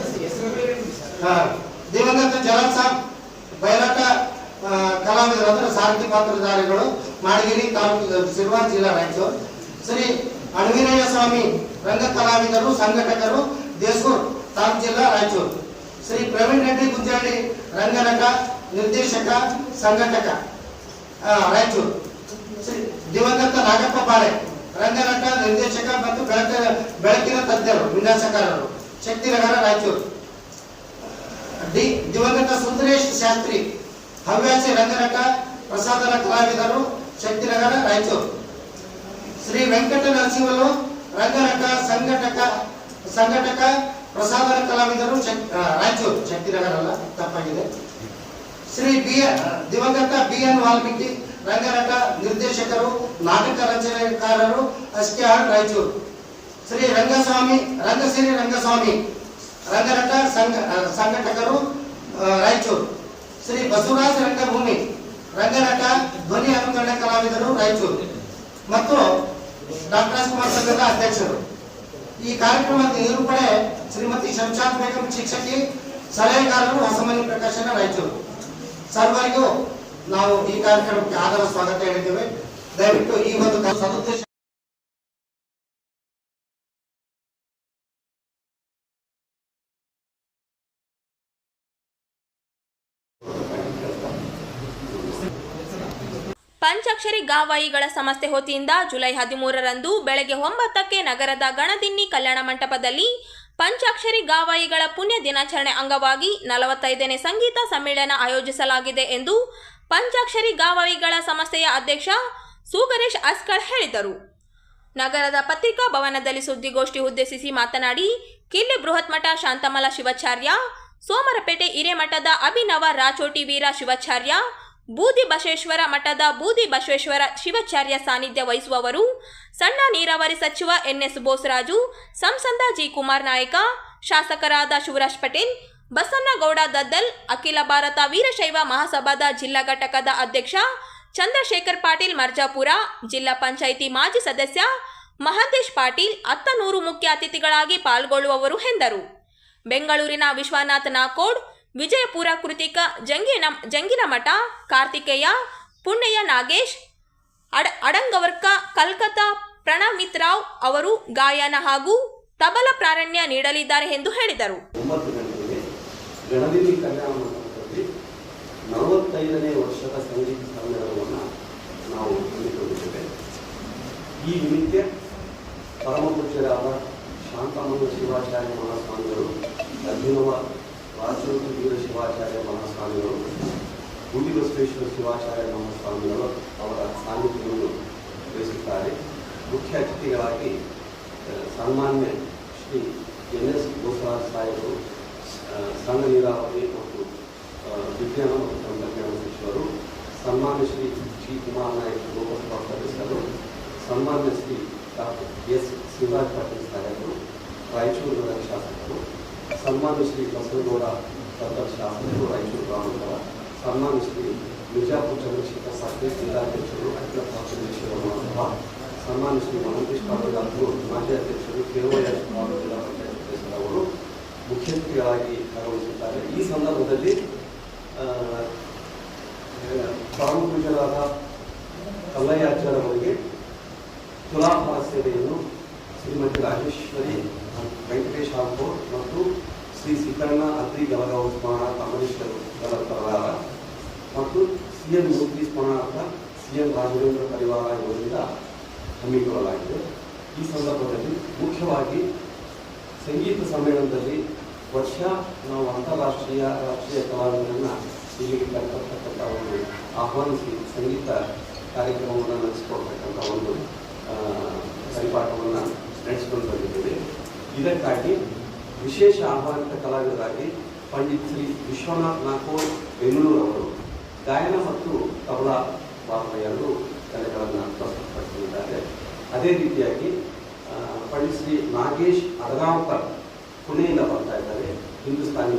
ದಿವಂಗತ ಜಲಾಲ್ ಸಾಬ್, ಬಯಲಾಟ ಕಲಾವಿದರು, ಅಂದ್ರೆ ಸಾರಥಿ ಪಾತ್ರಧಾರಿಗಳು, ಮಾಡಗಿರಿ ತಾಲೂಕು ಸಿರ್ವಾರ್ ಜಿಲ್ಲಾ ರಾಯಚೂರು. ಶ್ರೀ ಅಣವೀರಯ್ಯ ಸ್ವಾಮಿ, ರಂಗ ಕಲಾವಿದರು, ಸಂಘಟಕರು, ದೇಸೂರ್ ತಾಲೂಕು ಜಿಲ್ಲಾ ರಾಯಚೂರು. ಶ್ರೀ ಪ್ರವೀಣ್ ರೆಡ್ಡಿ ಗುಂಜಳ್ಳಿ, ರಂಗನಟ, ನಿರ್ದೇಶಕ, ಸಂಘಟಕ, ರಾಯಚೂರು. ಶ್ರೀ ದಿವಂಗತ ನಾಗಪ್ಪ ಬಾಳೆ, ರಂಗನಟ, ನಿರ್ದೇಶಕ ಮತ್ತು ಬೆಳಕಿನ ತಜ್ಞರು, ವಿನ್ಯಾಸಕಾರರು, ಶಕ್ತಿನಗರ ರಾಯಚೂರು. ದಿವಂಗತ ಸುಂದರೇಶ್ ಶಾಸ್ತ್ರಿ, ಹವ್ಯಾಸಿ ರಂಗನಟ, ಪ್ರಸಾದನ ಕಲಾವಿದರು, ಶಕ್ತಿನಗರ ರಾಯಚೂರು. ಶ್ರೀ ವೆಂಕಟ ನರಸಿಂಹಲು, ರಂಗನಟ, ಸಂಘಟಕ, ಪ್ರಸಾದನ ಕಲಾವಿದರು, ರಾಯಚೂರು, ಶಕ್ತಿನಗರ ಅಲ್ಲ, ತಪ್ಪಾಗಿದೆ. ಶ್ರೀ ದಿವಂಗತ BN ವಾಲ್ಮೀಕಿ, ರಂಗನಟ, ನಿರ್ದೇಶಕರು, ನಾಟಕ ರಚನೆಕಾರರು, ಅಸ್ಕ್ಯಾಳ್, ರಾಯಚೂರು. ಶ್ರೀ ರಂಗಶ್ರೀ ರಂಗಸ್ವಾಮಿ, ರಂಗನಟ, ಸಂಘಟಕರು, ರಾಯಚೂರು. ಶ್ರೀ ಬಸವರಾಜ್ ರಂಗಭೂಮಿ, ರಂಗನಟ, ಧ್ವನಿ ಅನುಕರಣೆ ಕಲಾವಿದರು, ರಾಯಚೂರು. ಮತ್ತು ಡಾಕ್ಟರ್ ರಾಜ್ಕುಮಾರ್ ಸಂಘದ ಅಧ್ಯಕ್ಷರು. ಈ ಕಾರ್ಯಕ್ರಮದ ನಿರೂಪಣೆ ಶ್ರೀಮತಿ ಶಂಶಾದ್ ಬೇಗಂ, ಶಿಕ್ಷಕಿ, ಸಲಹೆಗಾರರು, ಹೊಸಮನಿ ಪ್ರಕಾಶನ, ರಾಯಚೂರು. ಸರ್ವರಿಗೂ ನಾವು ಈ ಕಾರ್ಯಕ್ರಮಕ್ಕೆ ಆದರ ಸ್ವಾಗತ ಹೇಳಿದ್ದೇವೆ. ದಯವಿಟ್ಟು ಈ ಒಂದು ಸದುದ್ದೇಶ ಪಂಚಾಕ್ಷರಿ ಗಾವಾಯಿಗಳ ಸಂಸ್ಥೆ ವತಿಯಿಂದ ಜುಲೈ 13ರಂದು ಬೆಳಗ್ಗೆ 9ಕ್ಕೆ ನಗರದ ಗಣದಿನ್ನಿ ಕಲ್ಯಾಣ ಮಂಟಪದಲ್ಲಿ ಪಂಚಾಕ್ಷರಿ ಗಾವಾಯಿಗಳ ಪುಣ್ಯ ದಿನಾಚರಣೆ ಅಂಗವಾಗಿ 45ನೇ ಸಂಗೀತ ಸಮ್ಮೇಳನ ಆಯೋಜಿಸಲಾಗಿದೆ ಎಂದು ಪಂಚಾಕ್ಷರಿ ಗಾವಾಯಿಗಳ ಸಂಸ್ಥೆಯ ಅಧ್ಯಕ್ಷ ಸುಗರೇಶ್ ಅಸ್ಕಳ್ ಹೇಳಿದರು. ನಗರದ ಪತ್ರಿಕಾ ಭವನದಲ್ಲಿ ಸುದ್ದಿಗೋಷ್ಠಿ ಉದ್ದೇಶಿಸಿ ಮಾತನಾಡಿ, ಕಿಲ್ಲಿ ಬೃಹತ್ಮಠ ಶಾಂತಮಲ ಶಿವಾಚಾರ್ಯ, ಸೋಮರಪೇಟೆ ಹಿರೇಮಠದ ಅಭಿನವ ರಾಚೋಟಿ ವೀರ ಶಿವಾಚಾರ್ಯ, ಬೂದಿ ಬಸವೇಶ್ವರ ಮಠದ ಬೂದಿ ಬಸವೇಶ್ವರ ಶಿವಾಚಾರ್ಯ ಸಾನ್ನಿಧ್ಯ ವಹಿಸುವವರು, ಸಣ್ಣ ನೀರಾವರಿ ಸಚಿವ NS ಬೋಸರಾಜು, ಸಂಸದ G ಕುಮಾರ್ ನಾಯಕ, ಶಾಸಕರಾದ ಶಿವರಾಜ್ ಪಟೇಲ್, ಬಸನ್ನಗೌಡ ದದ್ದಲ್, ಅಖಿಲ ಭಾರತ ವೀರಶೈವ ಮಹಾಸಭಾದ ಜಿಲ್ಲಾ ಘಟಕದ ಅಧ್ಯಕ್ಷ ಚಂದ್ರಶೇಖರ್ ಪಾಟೀಲ್ ಮರ್ಜಾಪುರ, ಜಿಲ್ಲಾ ಪಂಚಾಯಿತಿ ಮಾಜಿ ಸದಸ್ಯ ಮಹಂತೇಶ್ ಪಾಟೀಲ್ 100 ಮುಖ್ಯ ಅತಿಥಿಗಳಾಗಿ ಪಾಲ್ಗೊಳ್ಳುವವರು ಎಂದರು. ಬೆಂಗಳೂರಿನ ವಿಶ್ವನಾಥ್ ನಾಕೋಡ್, ವಿಜಯಪುರ ಕೃತಿಕ ಜಂಗಿನಮಠ, ಕಾರ್ತಿಕೇಯ, ಪುಣ್ಯಯ್ಯ ನಾಗೇಶ್, ಅಡಂಗವರ್ಕ, ಕಲ್ಕತ್ತಾ ಪ್ರಣಮಿತ್ ರಾವ್ ಅವರು ಗಾಯನ ಹಾಗೂ ತಬಲ ಪ್ರಾರಣ್ಯ ನೀಡಲಿದ್ದಾರೆ ಎಂದು ಹೇಳಿದರು. 9 ಗಂಟೆಗೆ ಗಣದಿನ್ನಿ ಕಲ್ಯಾಣ ಮಂಟಪದಲ್ಲಿ 45ನೇ ವರ್ಷದ ಸಂಗೀತ ಸಮ್ಮೇಳನವನ್ನು ನಾವು ಹಮ್ಮಿಕೊಂಡಿದ್ದೇವೆ. ಈ ನಿಮಿತ್ತ ಪರಮ ಪೂಜ್ಯರಾದ ಶಾಂತಮಲ್ಲ ಶಿವಾಚಾರ್ಯ ಮಹಾಸ್ವಾಮಿಗಳು, ಅಭಿನವ ರಾಚೋಟಿ ವೀರ ಶಿವಾಚಾರ್ಯ ಮಹಾಸ್ವಾಮಿಗಳು, ಬೂದಿ ಬಸವೇಶ್ವರ ಶಿವಾಚಾರ್ಯ ಮಹಾಸ್ವಾಮಿಗಳು ಅವರ ಸಾನ್ನಿಧ್ಯವನ್ನು ವಹಿಸುತ್ತಾರೆ. ಮುಖ್ಯ ಅತಿಥಿಗಳಾಗಿ ಸನ್ಮಾನ್ಯ ಶ್ರೀ NS ಬೋಸರಾಜ್ ಸಾಹೇಬರು, ಸಣ್ಣ ನೀರಾವರಿ ಮತ್ತು ವಿಜ್ಞಾನ ಮತ್ತು ತಂತ್ರಜ್ಞಾನ ಸಚಿವರು, ಸನ್ಮಾನ್ಯ ಶ್ರೀ G ಕುಮಾರ್ ನಾಯಕ್ ಲೋಕಸಭಾ ಸದಸ್ಯರು, ಸನ್ಮಾನ್ಯ ಶ್ರೀ ಡಾಕ್ಟರ್ S ಶಿವರಾಜ್ ಪಾಟೀಲ್ ಸಾಹೇಬರು, ರಾಯಚೂರು ನಗರ ಶಾಸಕರು, ಸನ್ಮಾನ್ಯ ಶ್ರೀ ಬಸವಗೌಡ ದದ್ದಲ್ ಶಾಸಕರು, ರಾಯಚೂರು ಗ್ರಾಮಾಂತರ, ಸನ್ಮಾನ್ಯ ಶ್ರೀ ಮಿರ್ಜಾಪುರ ಚಂದ್ರಶೇಖರ್ ಪಾಟೀಲ್ ಜಿಲ್ಲಾಧ್ಯಕ್ಷರು, ಅಖಿಲ ಭಾರತ ವೀರಶೈವ ಮಹಾಸಭಾ, ಸನ್ಮಾನ್ಯ ಶ್ರೀ ಮಹಂತೇಶ್ ಪಾಟೀಲ್ ಅವರು ಮಾಜಿ ಅಧ್ಯಕ್ಷರು, ಜಿಲ್ಲಾ ಪಂಚಾಯತ್ ಸದಸ್ಯರವರು ಮುಖ್ಯ ಅತಿಥಿಗಳಾಗಿ ಭಾಗವಹಿಸುತ್ತಾರೆ. ಈ ಸಂದರ್ಭದಲ್ಲಿ ಪರಮ ಪೂಜ್ಯರಾದ ಕಲ್ಲಯ್ಯಾಚಾರ್ಯವರಿಗೆ ತುಲಾಭಾರ ಸೇವೆಯನ್ನು ಶ್ರೀಮತಿ ರಾಜೇಶ್ವರಿ ವೆಂಕಟೇಶ್ ಹಾಕೋಡ್ ಮತ್ತು ಶ್ರೀ ಸಿದ್ದಣ್ಣ ಅತ್ರಿ ಗಲಗಾಂವ ಸ್ಮರಣಾರ್ಥ ಅಮರೇಶ್ವರ ಪರಿವಾರ ಮತ್ತು CM ಮೂರ್ತಿ ಸ್ಮರಣಾರ್ಥ CM ರಾಘವೇಂದ್ರ ಪರಿವಾರ ಇವರಿಂದ ಹಮ್ಮಿಕೊಳ್ಳಲಾಗಿದೆ. ಈ ಸಂದರ್ಭದಲ್ಲಿ ಮುಖ್ಯವಾಗಿ ಸಂಗೀತ ಸಮ್ಮೇಳನದಲ್ಲಿ ವರ್ಷ ನಾವು ಅಂತಾರಾಷ್ಟ್ರೀಯ ರಾಷ್ಟ್ರೀಯ ಕಲಾವಿದರನ್ನು ಇಲ್ಲಿಗೆ ಕರೆತರ್ತಕ್ಕಂಥ ಒಂದು ಆಹ್ವಾನಿಸಿ ಸಂಗೀತ ಕಾರ್ಯಕ್ರಮವನ್ನು ನಡೆಸಿಕೊಡ್ತಕ್ಕಂಥ ಒಂದು ಪರಿಪಾಠವನ್ನು ನಡೆಸಿಕೊಂಡು ಬಂದಿದ್ದೇವೆ. ಇದಕ್ಕಾಗಿ ವಿಶೇಷ ಆಹ್ವಾನಿತ ಕಲಾವಿದರಾಗಿ ಪಂಡಿತ್ ಶ್ರೀ ವಿಶ್ವನಾಥ್ ನಾಕೋಡ್ ಬೆಂಗಳೂರು ಅವರು ಗಾಯನ ಮತ್ತು ತಬಲಾ ವಾದನ 2 ಕಲೆಗಳನ್ನು ಪ್ರಸ್ತುತಪಡಿಸಲಿದ್ದಾರೆ. ಅದೇ ರೀತಿಯಾಗಿ ಪಂಡಿತ್ ಶ್ರೀ ನಾಗೇಶ್ ಅಡಗಾಂವ್ಕರ್ ಪುಣೆಯಿಂದ ಬರ್ತಾ ಇದ್ದಾರೆ, ಹಿಂದೂಸ್ತಾನಿ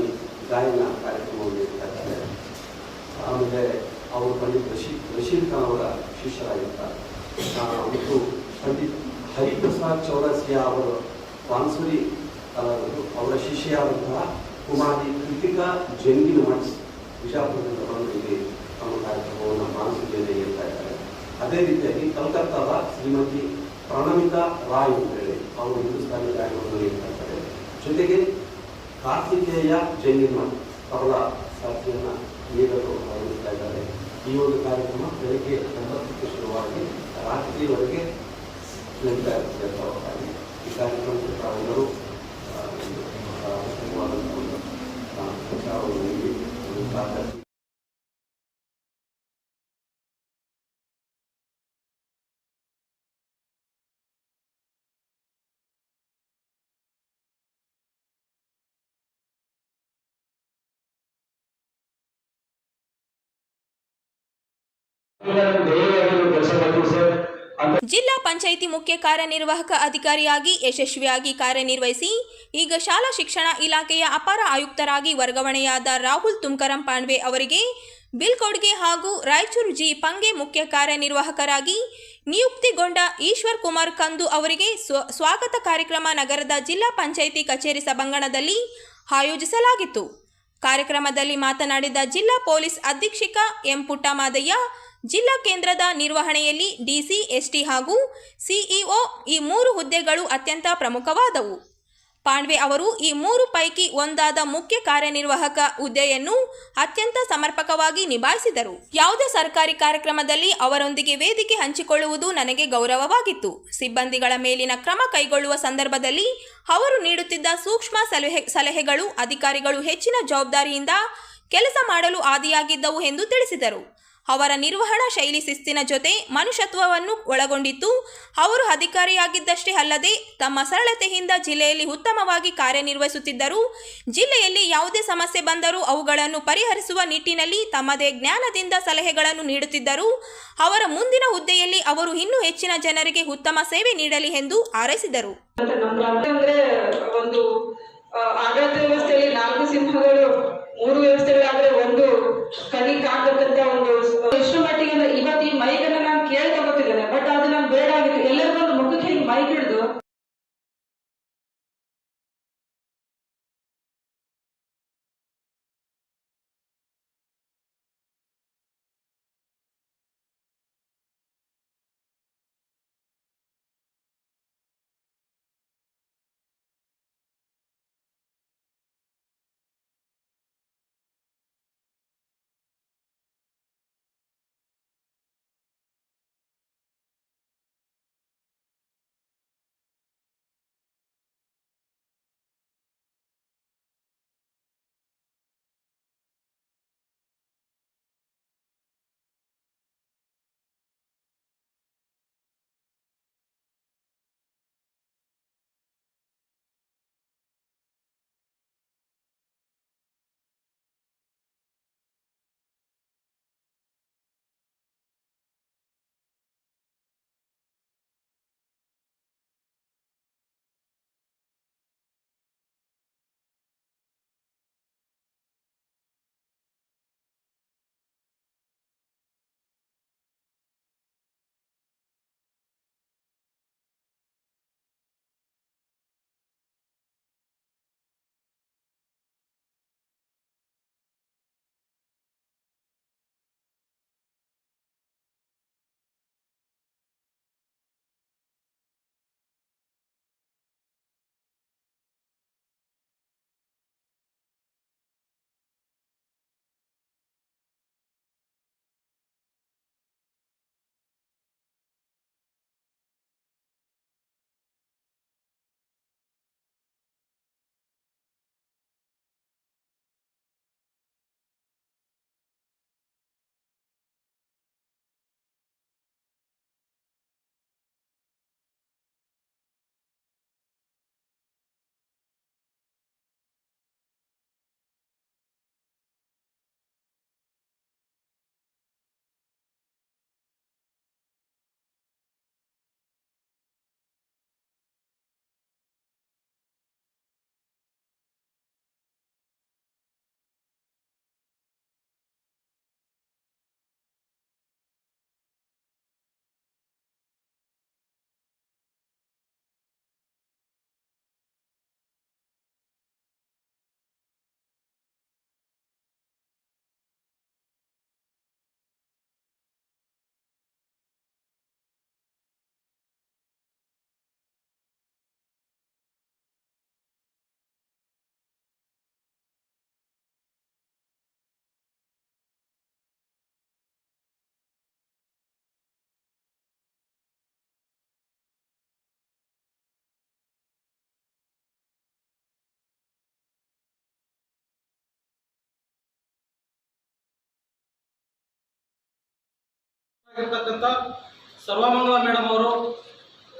ಗಾಯನ ಕಾರ್ಯಕ್ರಮವನ್ನು ನೀಡ್ತಾ ಇದ್ದಾರೆ. ಆಮೇಲೆ ಅವರು ಪಂಡಿತ್ ರಶೀದ್ ಖಾನ್ ಅವರ ಶಿಷ್ಯರಾಗಿರ್ತಾರೆ. ಮತ್ತು ಪಂಡಿತ್ ಹರಿಪ್ರಸಾದ್ ಚೌರಸಿಯಾ ಅವರು ಬಾನ್ಸುರಿ ಕಲಾವಿದರು, ಅವರ ಶಿಷ್ಯರಾದಂತಹ ಕುಮಾರಿ ಕೃತಿಕಾ ಜಂಗಿನಮಠ ವಿಜಯಪುರದಿಂದ ಬಂದು ಇಲ್ಲಿ ತಮ್ಮ ಕಾರ್ಯಕ್ರಮವನ್ನು ಬಾನ್ಸುರಿಯಲ್ಲಿ ಹೇಳ್ತಾ ಇದ್ದಾರೆ. ಅದೇ ರೀತಿಯಾಗಿ ಕಲ್ಕತ್ತಾದ ಶ್ರೀಮತಿ ಪ್ರಣಮಿತಾ ರಾಯ್ ಅಂತೇಳಿ ಅವರು ಹಿಂದೂಸ್ತಾನಿ ಗಾಯನವನ್ನು ಹೇಳ್ತಾ ಇದ್ದಾರೆ. ಜೊತೆಗೆ ಕಾರ್ತಿಕೇಯ ಜಂಗಿನಮಠ ಅವರ ಸಾಥಿಯನ್ನು ನೀಡಲು ಆಯೋಜಿಸ್ತಾ ಇದ್ದಾರೆ. ಈ ಒಂದು ಕಾರ್ಯಕ್ರಮ ಬೆಳಗ್ಗೆ 9ಕ್ಕೆ ಶುರುವಾಗಿ ರಾತ್ರಿಯವರೆಗೆ ಪರವಾಗಿ ಈ ಕಾರ್ಯಕ್ರಮಕ್ಕೆ ತಾವೆಲ್ಲರೂ ಉತ್ತಮವಾದಂಥ ಒಂದು ವಿಚಾರವನ್ನು ನೀಡಿ ಒಂದು ಸಹಕರಿಸಿ ಜಿಲ್ಲಾ ಪಂಚಾಯಿತಿ ಮುಖ್ಯ ಕಾರ್ಯನಿರ್ವಾಹಕ ಅಧಿಕಾರಿಯಾಗಿ ಯಶಸ್ವಿಯಾಗಿ ಕಾರ್ಯನಿರ್ವಹಿಸಿ ಈಗ ಶಾಲಾ ಶಿಕ್ಷಣ ಇಲಾಖೆಯ ಅಪರ ಆಯುಕ್ತರಾಗಿ ವರ್ಗಾವಣೆಯಾದ ರಾಹುಲ್ ತುಮಕರಂ ಪಾಂಡ್ವೆ ಅವರಿಗೆ ಬಿಲ್ಕೋಡ್ಗೆ ಹಾಗೂ ರಾಯಚೂರು ಜಿ ಪಂಗೆ ಮುಖ್ಯ ಕಾರ್ಯನಿರ್ವಾಹಕರಾಗಿ ನಿಯುಕ್ತಿಗೊಂಡ ಈಶ್ವರ್ ಕುಮಾರ್ ಕಂದು ಅವರಿಗೆ ಸ್ವಾಗತ ಕಾರ್ಯಕ್ರಮ ನಗರದ ಜಿಲ್ಲಾ ಪಂಚಾಯಿತಿ ಕಚೇರಿ ಸಭಾಂಗಣದಲ್ಲಿ ಆಯೋಜಿಸಲಾಗಿತ್ತು. ಕಾರ್ಯಕ್ರಮದಲ್ಲಿ ಮಾತನಾಡಿದ ಜಿಲ್ಲಾ ಪೊಲೀಸ್ ಅಧೀಕ್ಷಕ ಎಂ ಪುಟ್ಟಮಾದಯ್ಯ, ಜಿಲ್ಲಾ ಕೇಂದ್ರದ ನಿರ್ವಹಣೆಯಲ್ಲಿ ಡಿಸಿ, ಎಸ್ಟಿ ಹಾಗೂ ಸಿಇಒ ಈ 3 ಹುದ್ದೆಗಳು ಅತ್ಯಂತ ಪ್ರಮುಖವಾದವು. ಪಾಂಡ್ವೆ ಅವರು ಈ 3 ಪೈಕಿ ಒಂದಾದ ಮುಖ್ಯ ಕಾರ್ಯನಿರ್ವಾಹಕ ಹುದ್ದೆಯನ್ನು ಅತ್ಯಂತ ಸಮರ್ಪಕವಾಗಿ ನಿಭಾಯಿಸಿದರು. ಯಾವುದೇ ಸರ್ಕಾರಿ ಕಾರ್ಯಕ್ರಮದಲ್ಲಿ ಅವರೊಂದಿಗೆ ವೇದಿಕೆ ಹಂಚಿಕೊಳ್ಳುವುದು ನನಗೆ ಗೌರವವಾಗಿತ್ತು. ಸಿಬ್ಬಂದಿಗಳ ಮೇಲಿನ ಕ್ರಮ ಕೈಗೊಳ್ಳುವ ಸಂದರ್ಭದಲ್ಲಿ ಅವರು ನೀಡುತ್ತಿದ್ದ ಸೂಕ್ಷ್ಮ ಸಲಹೆಗಳು ಅಧಿಕಾರಿಗಳು ಹೆಚ್ಚಿನ ಜವಾಬ್ದಾರಿಯಿಂದ ಕೆಲಸ ಮಾಡಲು ಆದಿಯಾಗಿದ್ದವು ಎಂದು ತಿಳಿಸಿದರು. ಅವರ ನಿರ್ವಹಣಾ ಶೈಲಿ ಶಿಸ್ತಿನ ಜೊತೆ ಮನುಷ್ಯತ್ವವನ್ನು ಒಳಗೊಂಡಿತ್ತು. ಅವರು ಅಧಿಕಾರಿಯಾಗಿದ್ದಷ್ಟೇ ಅಲ್ಲದೆ ತಮ್ಮ ಸರಳತೆಯಿಂದ ಜಿಲ್ಲೆಯಲ್ಲಿ ಉತ್ತಮವಾಗಿ ಕಾರ್ಯನಿರ್ವಹಿಸುತ್ತಿದ್ದರು. ಜಿಲ್ಲೆಯಲ್ಲಿ ಯಾವುದೇ ಸಮಸ್ಯೆ ಬಂದರೂ ಅವುಗಳನ್ನು ಪರಿಹರಿಸುವ ನಿಟ್ಟಿನಲ್ಲಿ ತಮ್ಮದೇ ಜ್ಞಾನದಿಂದ ಸಲಹೆಗಳನ್ನು ನೀಡುತ್ತಿದ್ದರು. ಅವರ ಮುಂದಿನ ಹುದ್ದೆಯಲ್ಲಿ ಅವರು ಇನ್ನೂ ಹೆಚ್ಚಿನ ಜನರಿಗೆ ಉತ್ತಮ ಸೇವೆ ನೀಡಲಿ ಎಂದು ಹಾರೈಸಿದರು. ಒಂದು ಆಡಳಿತ ವ್ಯವಸ್ಥೆಯಲ್ಲಿ 4 ಸಿಂಹಗಳು, 3 ವ್ಯವಸ್ಥೆಗಳಾದ್ರೆ ಒಂದು ಕಣ್ಣಿಗೆ ಕಾಣತಕ್ಕಂತ ಒಂದು ಎಷ್ಟು ಮಟ್ಟಿಗೆ ಇವತ್ತು ಈ ಮೈಕನ್ನ ನಾನು ಕೇಳಿ ತಗೋತಿದ್ದೇನೆ, ಬಟ್ ಅದು ನಾನು ಬೇಡ ಆಗಿತ್ತು. ಎಲ್ಲರಿಗೂ ಒಂದು ಮುಖಕ್ಕೆ ಮೈಕ್ ಹಿಡಿದು ಆಗಿರ್ತಕ್ಕಂಥ ಸರ್ವಮಂಗಳ ಮೇಡಮ್ ಅವರು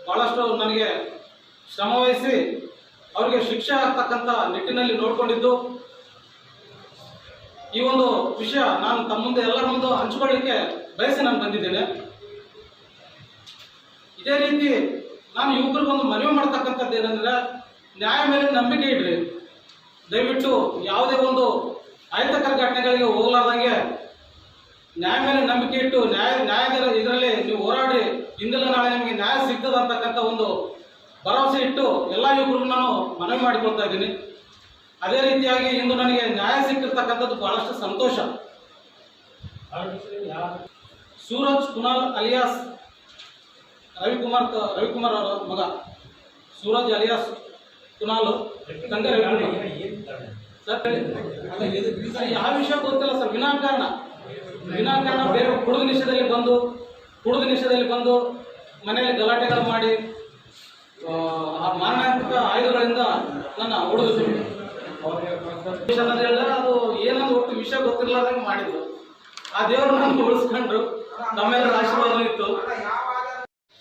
ಬಹಳಷ್ಟು ನನಗೆ ಶ್ರಮವಹಿಸಿ ಅವರಿಗೆ ಶಿಕ್ಷೆ ಆಗ್ತಕ್ಕಂಥ ನಿಟ್ಟಿನಲ್ಲಿ ನೋಡಿಕೊಂಡಿದ್ದು, ಈ ಒಂದು ವಿಷಯ ನಾನು ತಮ್ಮ ಮುಂದೆ ಎಲ್ಲರ ಮುಂದೆ ಹಂಚಿಕೊಳ್ಳಿಕ್ಕೆ ಬಯಸಿ ನಾನು ಬಂದಿದ್ದೇನೆ. ಇದೇ ರೀತಿ ನಾನು ಯುವಕರಿಗೊಂದು ಮನವಿ ಮಾಡ್ತಕ್ಕಂಥದ್ದು ಏನಂದ್ರೆ, ನ್ಯಾಯ ಮೇಲೆ ನಂಬಿಕೆ ಇಡ್ರಿ. ದಯವಿಟ್ಟು ಯಾವುದೇ ಒಂದು ಅಹಿತಕರ ಘಟನೆಗಳಿಗೆ ಹೋಗಲಾರ್ದಂಗೆ ನ್ಯಾಯ ಮೇಲೆ ನಂಬಿಕೆ ಇಟ್ಟು ನ್ಯಾಯದ ಇದರಲ್ಲಿ ನೀವು ಹೋರಾಡಿ, ಇಂದಲ್ಲ ನಾಳೆ ನಿಮಗೆ ನ್ಯಾಯ ಸಿಗ್ತದೆ ಅಂತಕ್ಕಂಥ ಒಂದು ಭರವಸೆ ಇಟ್ಟು ಎಲ್ಲ ಯುವಕರಿಗೂ ನಾನು ಮನವಿ ಮಾಡಿಕೊಳ್ತಾ ಇದ್ದೀನಿ. ಅದೇ ರೀತಿಯಾಗಿ ಇಂದು ನನಗೆ ನ್ಯಾಯ ಸಿಕ್ಕಿರ್ತಕ್ಕಂಥದ್ದು ಬಹಳಷ್ಟು ಸಂತೋಷ. ಸೂರಜ್ ಕುನಾಲ್ ಅಲಿಯಾಸ್ ರವಿಕುಮಾರ್ ಅವರ ಮಗ ಸೂರಜ್ ಅಲಿಯಾಸ್ ಕುನಾಲ್, ತಂದೆ ರವಿಕುಮಾರ್ ಸರ್. ಯಾವ ವಿಷಯ ಗೊತ್ತಿಲ್ಲ ಸರ್, ವಿನಾಕಾರಣ ಬೇರೆ ಕುಡಿದ ನಿಷೇಧದಲ್ಲಿ ಬಂದು ಮನೆಯಲ್ಲಿ ಗಲಾಟೆಗಳು ಮಾಡಿ ಮಾರಣಾಂತಿಕ ಆಯುಧಗಳಿಂದ ನನ್ನ ಹೊಡೆದು ಅದು ಏನಂದ್ರೆ ಒಟ್ಟು ವಿಷಯ ಗೊತ್ತಿರಲಾರ್ದಂಗೆ ಮಾಡಿದ್ರು. ಆ ದೇವರು ನಮ್ಗೆ ಉಳಿಸ್ಕೊಂಡ್ರು. ನಮ್ಮೆಲ್ಲರ ಆಶೀರ್ವಾದ ಇತ್ತು.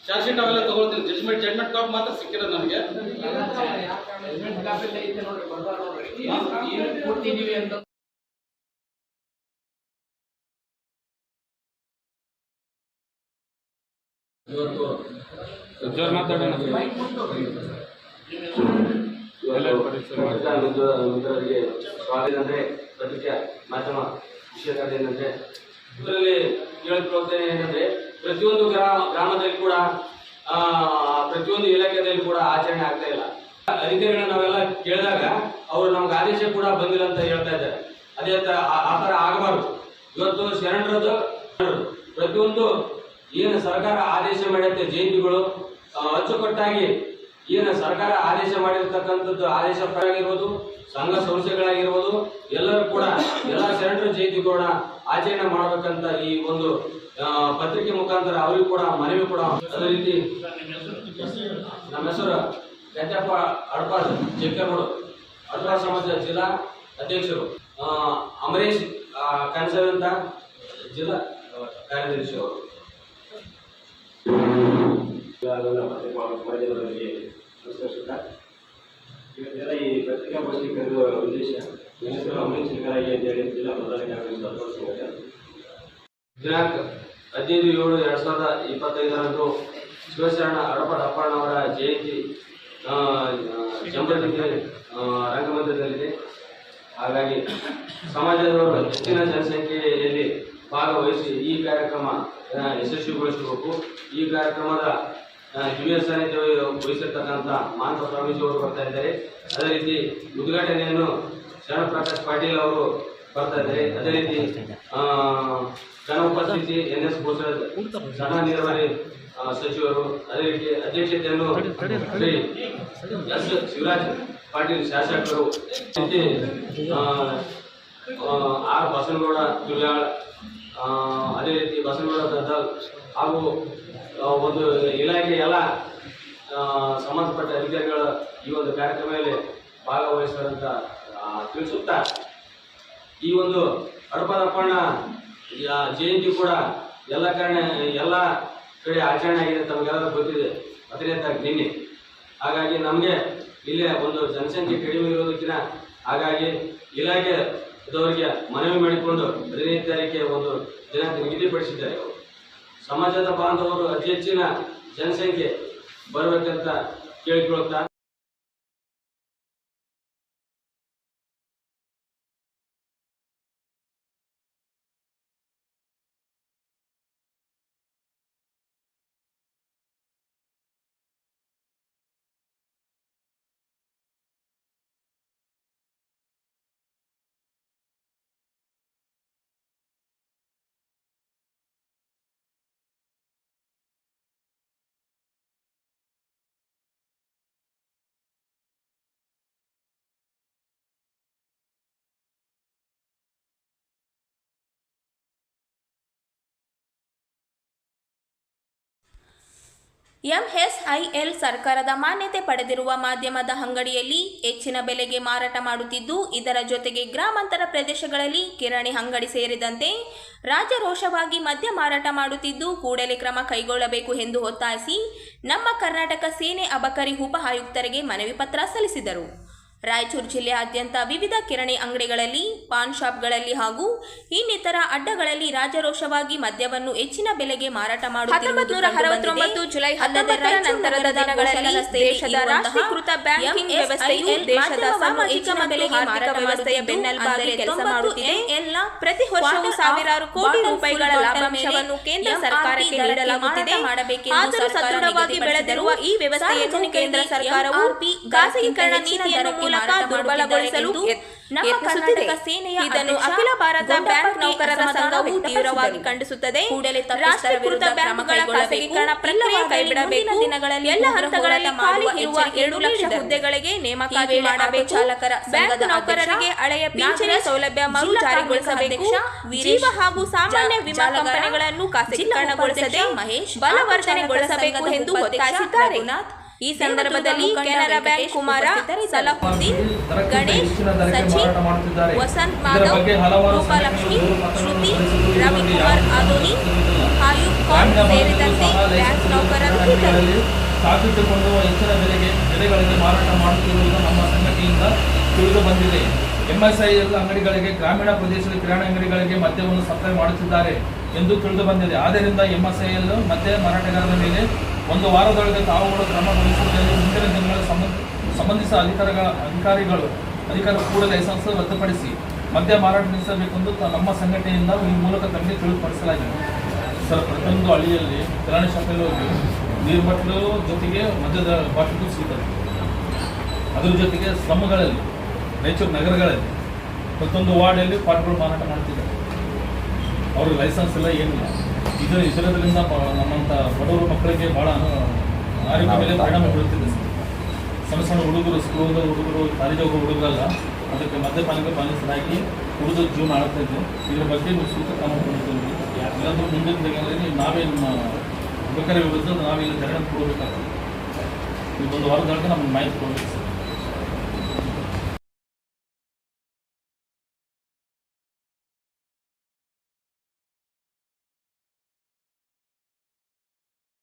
ಚಾರ್ಜ್ ಶೀಟ್ ಅವೆಲ್ಲ ತಗೊಳ್ತೀನಿ. ಜಡ್ಜ್ಮೆಂಟ್ ಕಾಪಿ ಮಾತ್ರ ಸಿಕ್ಕಿರೋದು ನನಗೆ. ಕೊಡ್ತಿದೀವಿ ಅಂತ ಮಿತ್ರರಿಗೆ ಸ್ವಾಗತ. ಅಂದರೆ ಪತ್ರಿಕಾ ಮಾಧ್ಯಮ ವಿಷಯಕಾರರು ಏನಂದ್ರೆ, ಇದರಲ್ಲಿ ಕೇಳಿಕೊಳ್ಳುತ್ತೇನೆ ಏನಂದ್ರೆ, ಪ್ರತಿಯೊಂದು ಗ್ರಾಮದಲ್ಲಿ ಕೂಡ ಪ್ರತಿಯೊಂದು ಇಲಾಖೆಯಲ್ಲಿ ಕೂಡ ಆಚರಣೆ ಆಗ್ತಾ ಇಲ್ಲ. ಅಧಿಕಾರಿಗಳನ್ನ ನಾವೆಲ್ಲ ಕೇಳಿದಾಗ ಅವರು ನಮ್ಗೆ ಆದೇಶ ಕೂಡ ಬಂದಿಲ್ಲ ಅಂತ ಹೇಳ್ತಾ ಇದ್ದಾರೆ. ಅದೇ ಆ ಥರ ಆಗಬಾರ್ದು. ಇವತ್ತು ಶರಣರದ್ದು ಪ್ರತಿಯೊಂದು ಏನು ಸರ್ಕಾರ ಆದೇಶ ಮಾಡಿರುತ್ತೆ, ಜಯಂತಿಗಳು ಅಚ್ಚುಕಟ್ಟಾಗಿ ಏನು ಸರ್ಕಾರ ಆದೇಶ ಮಾಡಿರ್ತಕ್ಕಂಥದ್ದು ಆದೇಶ ಆಗಿರ್ಬೋದು, ಸಂಘ ಸಂಸ್ಥೆಗಳಾಗಿರ್ಬೋದು, ಎಲ್ಲರೂ ಕೂಡ ಎಲ್ಲ ಶರಣರ ಜಯಂತಿ ಕೂಡ ಆಚರಣೆ ಮಾಡಬೇಕಂತ ಈ ಒಂದು ಪತ್ರಿಕೆ ಮುಖಾಂತರ ಅವರಿಗೂ ಕೂಡ ಮನವಿ ಕೂಡ. ಅದೇ ರೀತಿ ನಮ್ಮ ಹೆಸರು ಗಂಜಪ್ಪ ಅಡ್ಪಾಡ್, ಚಿಕ್ಕನೂರು ಅಡ್ಪಾಡ್ ಸಮಾಜ ಜಿಲ್ಲಾ ಅಧ್ಯಕ್ಷರು. ಅಮರೇಶ್ ಕನ್ಸಲ್ ಅಂತ ಜಿಲ್ಲಾ ಕಾರ್ಯದರ್ಶಿ ಅವರು. ಇವತ್ತೆಲ್ಲ ಈ ಪತ್ರಿಕಾಗೋಷ್ಠಿ ಕರೆಯುವ ಉದ್ದೇಶ ಅಮರೇಶ್ ಚಿಕ್ಕರಾಗಿ ಅಂತೇಳಿ ಜಿಲ್ಲಾ ಪ್ರಧಾನ ಕಾರ್ಯದರ್ಶಿ. ದಿನಾಂಕ 15/7/2025 ಶಿವಶರಣ ಅಡಪಾಡ್ ಅಪ್ಪಣ್ಣವರ ಜಯಂತಿ ಜಂಬರದಿಗೆ ರಂಗಮಂದಿರದಲ್ಲಿದೆ. ಹಾಗಾಗಿ ಸಮಾಜದವರು ಹೆಚ್ಚಿನ ಜನಸಂಖ್ಯೆಯಲ್ಲಿ ಭಾಗವಹಿಸಿ ಈ ಕಾರ್ಯಕ್ರಮ ಯಶಸ್ವಿಗೊಳಿಸಬೇಕು. ಈ ಕಾರ್ಯಕ್ರಮದ ದಿವ್ಯ ಸಾನ್ನಿಧ್ಯ ವಹಿಸಿರ್ತಕ್ಕಂಥ ಮಾನಸ ಸ್ವಾಮೀಜಿ ಅವರು ಬರ್ತಾ ಇದ್ದಾರೆ. ಅದೇ ರೀತಿ ಉದ್ಘಾಟನೆಯನ್ನು ಶರಣ ಪ್ರಕಾಶ್ ಪಾಟೀಲ್ ಅವರು ಬರ್ತಾ ಇದ್ದಾರೆ. ಅದೇ ರೀತಿ ಜನ ಉಪಸ್ಥಿತಿ NS ಭೂಷಣ್ ಸಣ್ಣ ನೀರಾವರಿ ಸಚಿವರು. ಅದೇ ರೀತಿ ಅಧ್ಯಕ್ಷತೆಯನ್ನು ಶ್ರೀ ಎಸ್ ಶಿವರಾಜ್ ಪಾಟೀಲ್ ಶಾಸಕರು, ಆರ್ ಬಸನಗೌಡ ತುಳ್ಯಾಳ್, ಅದೇ ರೀತಿ ಬಸನಗೌಡ ದದ್ದಾಲ್ ಹಾಗೂ ಒಂದು ಇಲಾಖೆ ಎಲ್ಲ ಸಂಬಂಧಪಟ್ಟ ಅಧಿಕಾರಿಗಳ ಈ ಒಂದು ಕಾರ್ಯಕ್ರಮದಲ್ಲಿ ಭಾಗವಹಿಸ್ತಾರಂತ ತಿಳಿಸುತ್ತಾ, ಈ ಒಂದು ಅಡಪಾದಪ್ಪಣ್ಣ ಜಯಂತಿ ಕೂಡ ಎಲ್ಲ ಕಡೆ ಆಚರಣೆ ಆಗಿದೆ. ತಮಗೆಲ್ಲರೂ ಗೊತ್ತಿದೆ 15ನೇ ತಾರೀಕು ನಿನ್ನೆ. ಹಾಗಾಗಿ ನಮಗೆ ಇಲ್ಲೇ ಒಂದು ಜನಸಂಖ್ಯೆ ಕಡಿಮೆ ಇರೋದಕ್ಕಿಂತ ಹಾಗಾಗಿ ಇಲಾಖೆದವರಿಗೆ ಮನವಿ ಮಾಡಿಕೊಂಡು 15ನೇ ತಾರೀಕಿಗೆ ಒಂದು ದಿನಾಂಕ ನಿಗದಿಪಡಿಸಿದ್ದಾರೆ. ಸಮಾಜದ ಬಾಂಧವರು ಅತಿ ಹೆಚ್ಚಿನ ಜನಸಂಖ್ಯೆ ಬರಬೇಕಂತ ಕೇಳಿಕೊಳ್ಳುತ್ತಾ ಎಂಎಸ್ಐಎಲ್ ಸರ್ಕಾರದ ಮಾನ್ಯತೆ ಪಡೆದಿರುವ ಮಾಧ್ಯಮದ ಅಂಗಡಿಯಲ್ಲಿ ಹೆಚ್ಚಿನ ಬೆಲೆಗೆ ಮಾರಾಟ ಮಾಡುತ್ತಿದ್ದು, ಇದರ ಜೊತೆಗೆ ಗ್ರಾಮಾಂತರ ಪ್ರದೇಶಗಳಲ್ಲಿ ಕಿರಾಣಿ ಅಂಗಡಿ ಸೇರಿದಂತೆ ರಾಜರೋಷವಾಗಿ ಮದ್ಯ ಮಾರಾಟ ಮಾಡುತ್ತಿದ್ದು, ಕೂಡಲೇ ಕ್ರಮ ಕೈಗೊಳ್ಳಬೇಕು ಎಂದು ಒತ್ತಾಯಿಸಿ ನಮ್ಮ ಕರ್ನಾಟಕ ಸೇನೆ ಅಬಕಾರಿ ಉಪ ಆಯುಕ್ತರಿಗೆ ಮನವಿ ಪತ್ರ ಸಲ್ಲಿಸಿದರು. ರಾಯಚೂರು ಜಿಲ್ಲೆಯಾದ್ಯಂತ ವಿವಿಧ ಕಿರಾಣಿ ಅಂಗಡಿಗಳಲ್ಲಿ, ಪಾನ್ ಶಾಪ್ಗಳಲ್ಲಿ ಹಾಗೂ ಇನ್ನಿತರ ಅಡ್ಡಗಳಲ್ಲಿ ರಾಜರೋಷವಾಗಿ ಮದ್ಯವನ್ನು ಹೆಚ್ಚಿನ ಬೆಲೆಗೆ ಮಾರಾಟ ಮಾಡುತ್ತಿರುವುದು 1969 ಜುಲೈ 11ರ ನಂತರದ ದಿನಗಳಲ್ಲಿ ದೇಶದ ರಾಷ್ಟ್ರೀಕೃತ ಬ್ಯಾಂಕಿಂಗ್ ವ್ಯವಸ್ಥೆಯು ದೇಶದ ಸಾಮಾಜಿಕ ಬೆಲೆಗೆ ಆರ್ಥಿಕ ವ್ಯವಸ್ಥೆಯ ಬೆನ್ನೆಲುಬಾಗಿ ಕೆಲಸ ಮಾಡುತ್ತಿದೆ. ಪ್ರತಿ ವರ್ಷವೂ ಸಾವಿರಾರು ಕೋಟಿ ರೂಪಾಯಿಗಳ ಲಾಭಾಂಶವನ್ನು ಕೇಂದ್ರ ಸರ್ಕಾರಕ್ಕೆ ನೀಡಲಾಗುತ್ತಿದೆ. ಆದರೂ ಸದೃಢವಾಗಿ ಬೆಳೆದಿರುವ ಈ ವ್ಯವಸ್ಥೆಯನ್ನು ಕೇಂದ್ರ ಸರ್ಕಾರವು ಖಾಸಗೀಕರಣ ನೀತಿಯನ್ನು ಮೂಲಕ ದುರ್ಬಲಗೊಳಿಸಲು ನಮ್ಮ ಕರ್ನಾಟಕ ಸೇನೆಯ ಇದನ್ನು ಅಖಿಲ ಭಾರತ ಬ್ಯಾಂಕ್ ನೌಕರರ ಸಂಘವು ತೀವ್ರವಾಗಿ ಖಂಡಿಸುತ್ತದೆ. ರಾಷ್ಟ್ರೀಕೃತ ಬ್ಯಾಂಕ್ಗಳ ಖಾಸಗೀಕರಣ ಪ್ರಕ್ರಿಯೆ ಕೈಬಿಡಬೇಕು. ದಿನಗಳಲ್ಲಿ ಎಲ್ಲ ಹಂತಗಳಲ್ಲಿ ಖಾಲಿ ಇರುವ 2 ಲಕ್ಷ ಹುದ್ದೆಗಳಿಗೆ ನೇಮಕಾತಿ ಮಾಡಬೇಕು. ಚಾಲಕರ ಬ್ಯಾಂಕ್ ನೌಕರರಿಗೆ ಹಳೆಯ ಪಿಂಚಣಿ ಸೌಲಭ್ಯ ಮರು ಜಾರಿಗೊಳಿಸಬೇಕು. ಜೀವ ಹಾಗೂ ಸಾಮಾನ್ಯ ವಿಮಾ ಕಂಪನಿಗಳನ್ನು ಖಾಸಗೀಕರಣಗೊಳಿಸದೆ ಬಲವರ್ಧನೆಗೊಳಿಸಬೇಕು ಎಂದು ಒತ್ತಾಯಿಸಿದ್ದಾರೆ. ಈ ಸಂದರ್ಭದಲ್ಲಿ ಕೆನರಾ ಬ್ಯಾಂಕ್ ಕುಮಾರ, ಸಲಾಹುದ್ದೀನ್, ಗಣೇಶ್, ಸಚಿನ್, ವಸಂತ್ ಮಾಧವ್, ರೂಪಲಕ್ಷ್ಮಿ, ಶ್ರುತಿ, ರವಿಕುಮಾರ್ ಆದೋನಿ, ಆಯುಬ್ ಖಾನ್ ಸೇರಿದಂತೆ ಬ್ಯಾಂಕ್ ನೌಕರರು ಇದ್ದರು. ಸ್ಥಾಪಿಸಿಕೊಂಡು ಹೆಚ್ಚಿನ ಬೆಲೆಗಳಿಗೆ ಮಾರಾಟ ಮಾಡುತ್ತಿರುವುದು ನಮ್ಮ ಸಂಘಟನೆಯಿಂದ ತಿಳಿದು ಬಂದಿದೆ. ಎಂಎಸ್ಐಎಲ್ ಅಂಗಡಿಗಳಿಗೆ, ಗ್ರಾಮೀಣ ಪ್ರದೇಶದ ಕಿರಾಣಿ ಅಂಗಡಿಗಳಿಗೆ ಮದ್ಯವನ್ನು ಸಪ್ಲೈ ಮಾಡುತ್ತಿದ್ದಾರೆ ಎಂದು ತಿಳಿದು ಬಂದಿದೆ. ಆದ್ದರಿಂದ ಎಂಎಸ್ಐಎಲ್ ಮದ್ಯ ಮಾರಾಟಗಾರರ ಮೇಲೆ 1 ವಾರದೊಳಗೆ ತಾವುಗಳು ಕ್ರಮ ವಹಿಸುವುದನ್ನು ಮುಂದಿನ ದಿನಗಳಲ್ಲಿ ಸಂಬಂಧಿಸಿದ ಅಧಿಕಾರಿಗಳು ಕೂಡ ಲೈಸೆನ್ಸ್ ರದ್ದುಪಡಿಸಿ ಮದ್ಯ ಮಾರಾಟ ನಿಲ್ಲಿಸಬೇಕೆಂದು ನಮ್ಮ ಸಂಘಟನೆಯಿಂದ ಈ ಮೂಲಕ ತಮಗೆ ತಿಳಿದುಪಡಿಸಲಾಗಿದೆ. ಸರ್, ಪ್ರತಿಯೊಂದು ಹಳ್ಳಿಯಲ್ಲಿ ಕಿರಾಣಿ ಶಾಪಲ್ಲಿ ಹೋಗಿ ನೀರು ಬಾಟಲು ಜೊತೆಗೆ ಮದ್ಯದ ಬಾಟಲು ಸಿಗುತ್ತದೆ. ಅದರ ಜೊತೆಗೆ ಸ್ಲಮ್ಗಳಲ್ಲಿ, ರಾಯಚೂರು ನಗರಗಳಲ್ಲಿ ಪ್ರತಿಯೊಂದು ವಾರ್ಡಲ್ಲಿ ಪಾಟ್ಗಳು ಮಾರಾಟ ಮಾಡ್ತಿದ್ದಾರೆ. ಅವ್ರಿಗೆ ಲೈಸೆನ್ಸ್ ಇಲ್ಲ, ಏನಿಲ್ಲ. ಇದರಿಂದ ನಮ್ಮಂಥ ಬಡವರು ಮಕ್ಕಳಿಗೆ ಭಾಳ ಆರೋಗ್ಯ ಮೇಲೆ ಪರಿಣಾಮ ಬೀಳುತ್ತಿದೆ. ಸಣ್ಣ ಸಣ್ಣ ಹುಡುಗರು, ಸ್ಕೂಲ್ ಹುಡುಗರು, ಕಾಲೇಜ್ ಹೋಗೋ ಹುಡುಗರಲ್ಲ, ಅದಕ್ಕೆ ಮದ್ಯಪಾನಕ್ಕೆ ಪಾಲಿಸಲಾಗಿ ಹುಡುಗರ ಜೀವನ ಆಳ್ತಾ ಇದ್ದೆ. ಇದರ ಬಗ್ಗೆ ನೀವು ಸೂಕ್ತ ಕ್ರಮ ಕೊಡ್ತೀವಿ. ಇಲ್ಲಾಂದ್ರೆ ಮುಂದಿನ ದಿನಗಳಲ್ಲಿ ನಾವೇ ನಮ್ಮ ಅಬಕಾರಿ ವಿರುದ್ಧ ನಾವೇ ಧರಣಿ ಕೊಡಬೇಕಾಗ್ತದೆ. ಈ 1 ವಾರದೊಳಗೆ ನಮ್ಗೆ ಮಾಹಿತಿ ಕೊಡಬೇಕು ಸರ್.